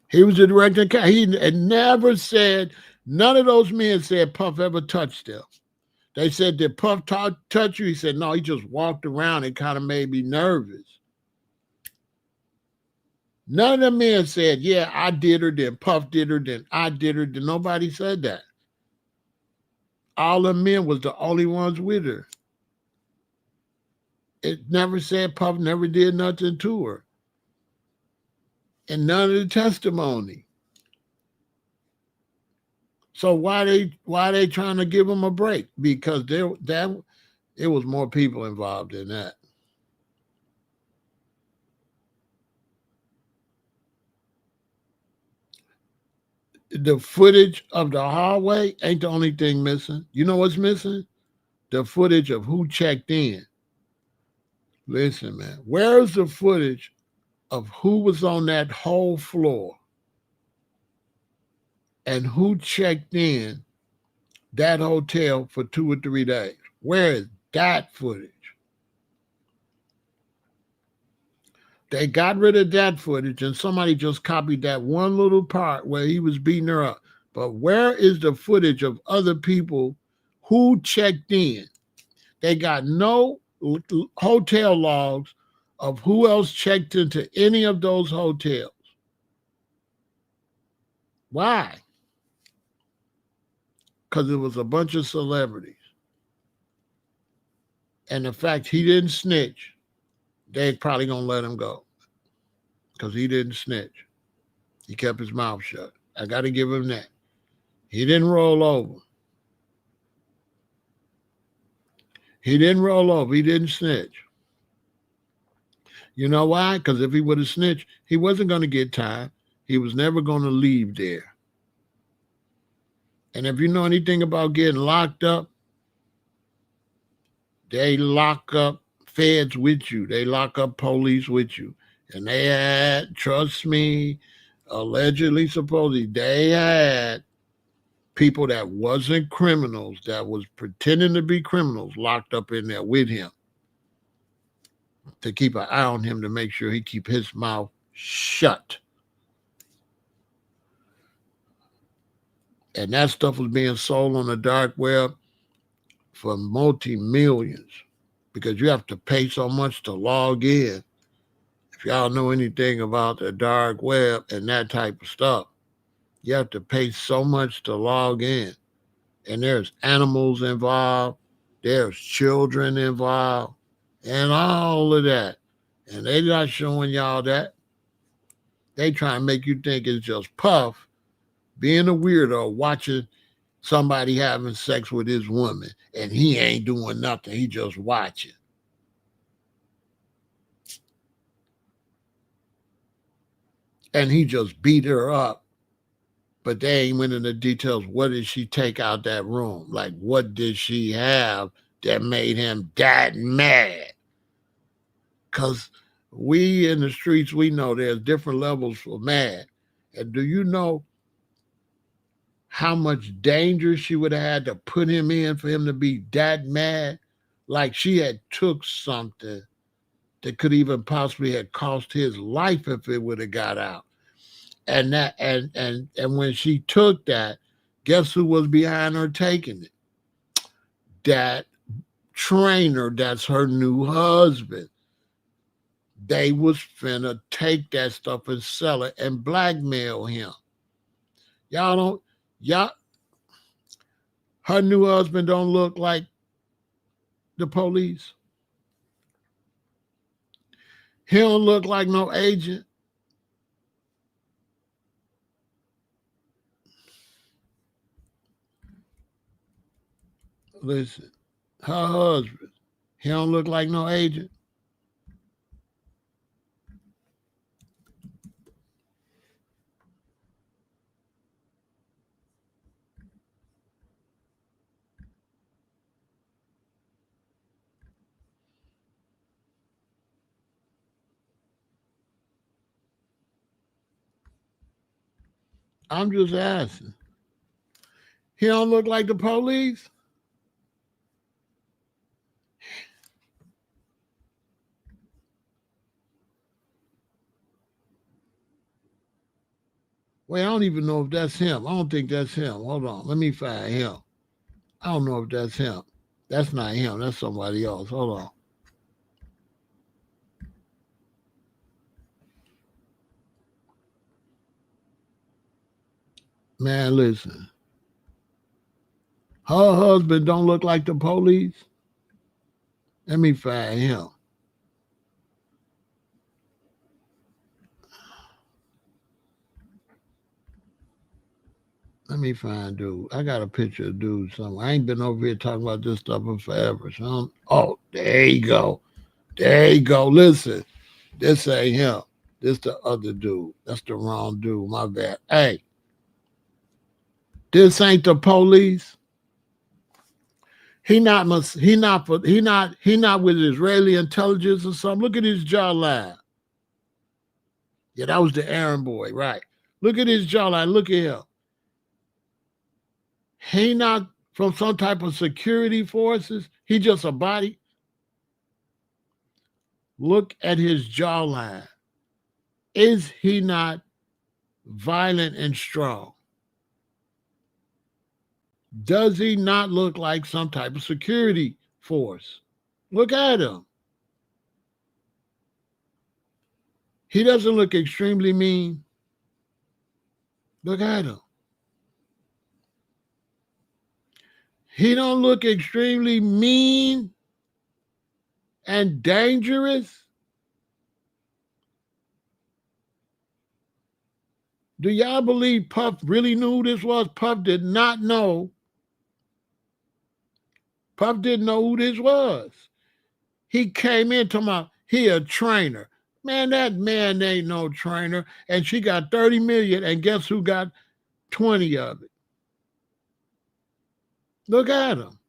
He was a director. He never said, none of those men said Puff ever touched them. They said, did Puff touch you? He said, no, he just walked around and kind of made me nervous. None of the men said, yeah, I did her, then Puff did her, then I did her. Then nobody said that. All the men was the only ones with her. It never said Puff never did nothing to her. And none of the testimony. So why they trying to give him a break? Because it was more people involved in that. The footage of the hallway ain't the only thing missing. You know what's missing? The footage of who checked in. Listen, man, where's the footage of who was on that whole floor and who checked in that hotel for 2 or 3 days? Where is that footage? They got rid of that footage and somebody just copied that one little part where he was beating her up. But where is the footage of other people who checked in? They got no hotel logs of who else checked into any of those hotels. Why? Because it was a bunch of celebrities. And the fact he didn't snitch, they probably going to let him go. Because he didn't snitch. He kept his mouth shut. I got to give him that. He didn't roll over. He didn't roll over. He didn't snitch. You know why? Because if he would have snitched, he wasn't going to get time. He was never going to leave there. And if you know anything about getting locked up, they lock up feds with you. They lock up police with you. And they had, trust me, allegedly, supposedly, they had people that wasn't criminals, that was pretending to be criminals, locked up in there with him to keep an eye on him to make sure he keep his mouth shut. And that stuff was being sold on the dark web for multi-millions because you have to pay so much to log in. If y'all know anything about the dark web and that type of stuff, you have to pay so much to log in. And there's animals involved, there's children involved, and all of that. And they not showing y'all that. They try and make you think it's just Puff being a weirdo watching somebody having sex with his woman and he ain't doing nothing. He just watching. And he just beat her up. But they ain't went into details. What did she take out that room? Like, what did she have that made him that mad? Because we in the streets, we know there's different levels for mad. And do you know how much danger she would have had to put him in for him to be that mad? Like she had took something that could even possibly have cost his life if it would have got out. And that and when she took that, guess who was behind her taking it? That trainer, that's her new husband. They was finna take that stuff and sell it and blackmail him. Y'all, her new husband don't look like the police. He don't look like no agent. Listen, her husband, he don't look like no agent. I'm just asking. He don't look like the police. Wait, I don't even know if that's him. I don't think that's him. Hold on. Let me find him. I don't know if that's him. That's not him. That's somebody else. Hold on. Man, listen. Her husband don't look like the police. Let me find him. Let me find dude. I got a picture of dude somewhere. I ain't been over here talking about this stuff in forever. So oh, there you go. There you go. Listen, this ain't him. This the other dude. That's the wrong dude. My bad. Hey, this ain't the police. He not with Israeli intelligence or something. Look at his jawline. Yeah, that was the errand boy, right? Look at his jawline. Look at him. He not from some type of security forces. He just a body. Look at his jawline. Is he not violent and strong? Does he not look like some type of security force? Look at him. He doesn't look extremely mean. Look at him. He don't look extremely mean and dangerous. Do y'all believe Puff really knew who this was? Puff did not know. Puff didn't know who this was. He came in talking about he a trainer. Man, that man ain't no trainer. And she got 30 million, and guess who got 20 of it? Look at him.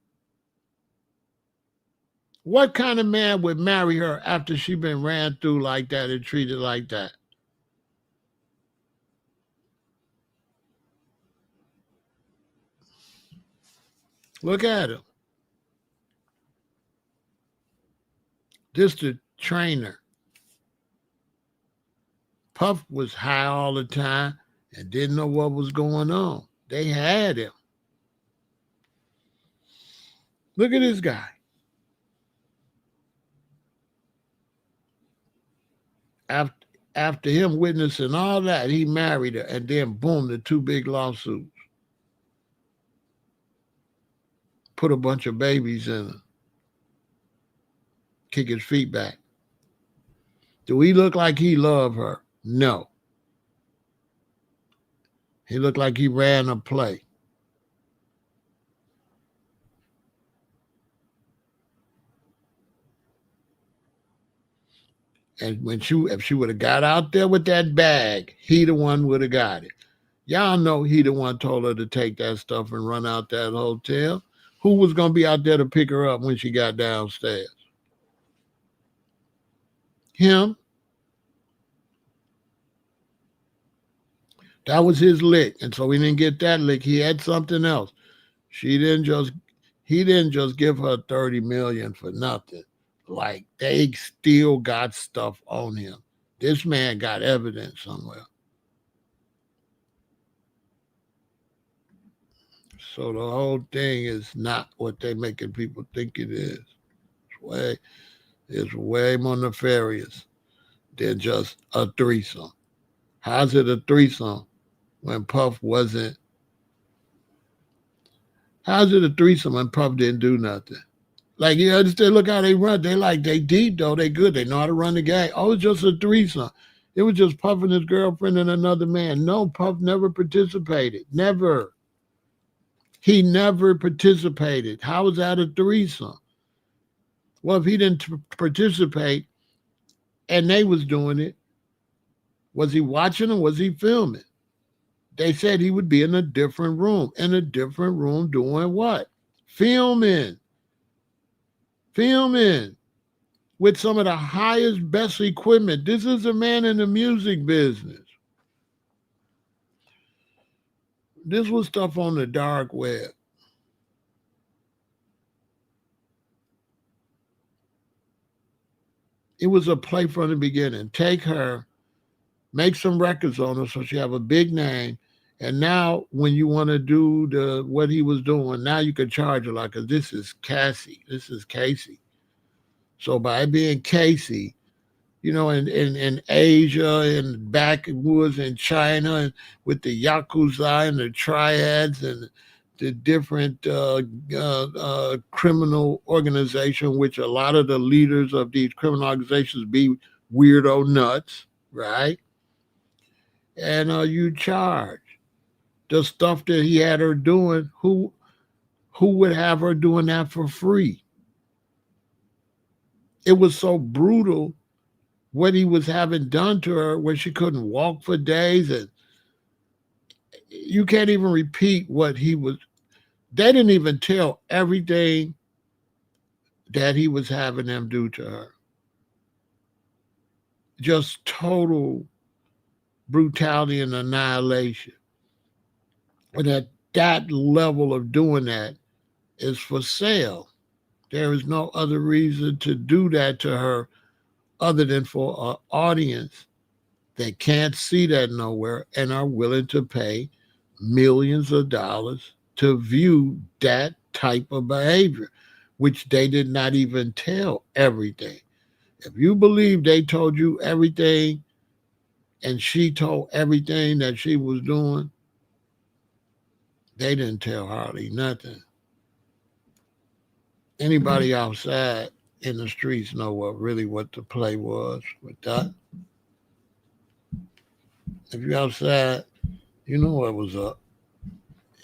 What kind of man would marry her after she been ran through like that and treated like that? Look at him. This the trainer. Puff was high all the time and didn't know what was going on. They had him. Look at this guy. After after him witnessing all that, he married her, and then boom, the two big lawsuits. Put a bunch of babies in her. Kick his feet back. Do he look like he loved her? No. He looked like he ran a play. And if she would have got out there with that bag, he the one would have got it. Y'all know he the one told her to take that stuff and run out that hotel. Who was gonna be out there to pick her up when she got downstairs? Him. That was his lick. And so he didn't get that lick. He had something else. She didn't just he didn't just give her 30 million for nothing. Like they still got stuff on him. This man got evidence somewhere. So the whole thing is not what they making people think it is. It's way more nefarious than just a threesome. How's it a threesome when Puff wasn't? How's it a threesome when Puff didn't do nothing? Like you understand? Look how they run. They deep though. They good. They know how to run the game. Oh, it's just a threesome. It was just Puff and his girlfriend and another man. No, Puff never participated. Never. He never participated. How was that a threesome? Well, if he didn't participate and they was doing it, was he watching or was he filming? They said he would be in a different room. In a different room doing what? Filming. Filming. With some of the highest, best equipment. This is a man in the music business. This was stuff on the dark web. It was a play from the beginning. Take her, make some records on her so she have a big name. And now when you want to do what he was doing, now you can charge a lot because this is Cassie. This is Casey. So by being Casey, in Asia and backwoods in China and with the Yakuza and the triads and the different criminal organization, which a lot of the leaders of these criminal organizations be weirdo nuts, right? And you charge the stuff that he had her doing. Who would have her doing that for free? It was so brutal what he was having done to her where she couldn't walk for days, and you can't even repeat what he was. They didn't even tell everything that he was having them do to her. Just total brutality and annihilation. And at that level of doing that is for sale. There is no other reason to do that to her other than for an audience that can't see that nowhere and are willing to pay millions of dollars to view that type of behavior, which they did not even tell everything. If you believe they told you everything and she told everything that she was doing, they didn't tell hardly nothing. Anybody outside in the streets know what the play was with that. If you're outside, you know what was up.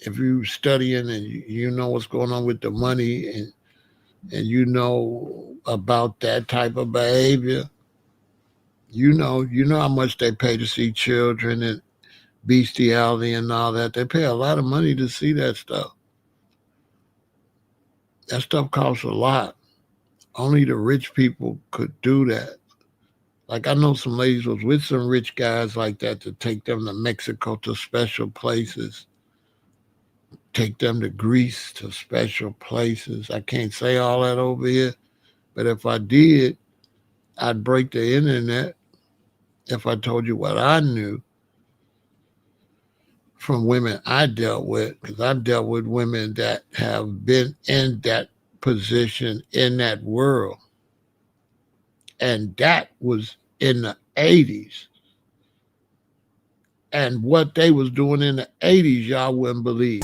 If you're studying and you know what's going on with the money and you know about that type of behavior, you know how much they pay to see children and bestiality and all that. They pay a lot of money to see that stuff. That stuff costs a lot. Only the rich people could do that. Like I know some ladies was with some rich guys like that to take them to Mexico to special places take them to Greece, to special places. I can't say all that over here, but if I did, I'd break the internet if I told you what I knew from women I dealt with, because I've dealt with women that have been in that position in that world. And that was in the 80s. And what they was doing in the 80s, y'all wouldn't believe.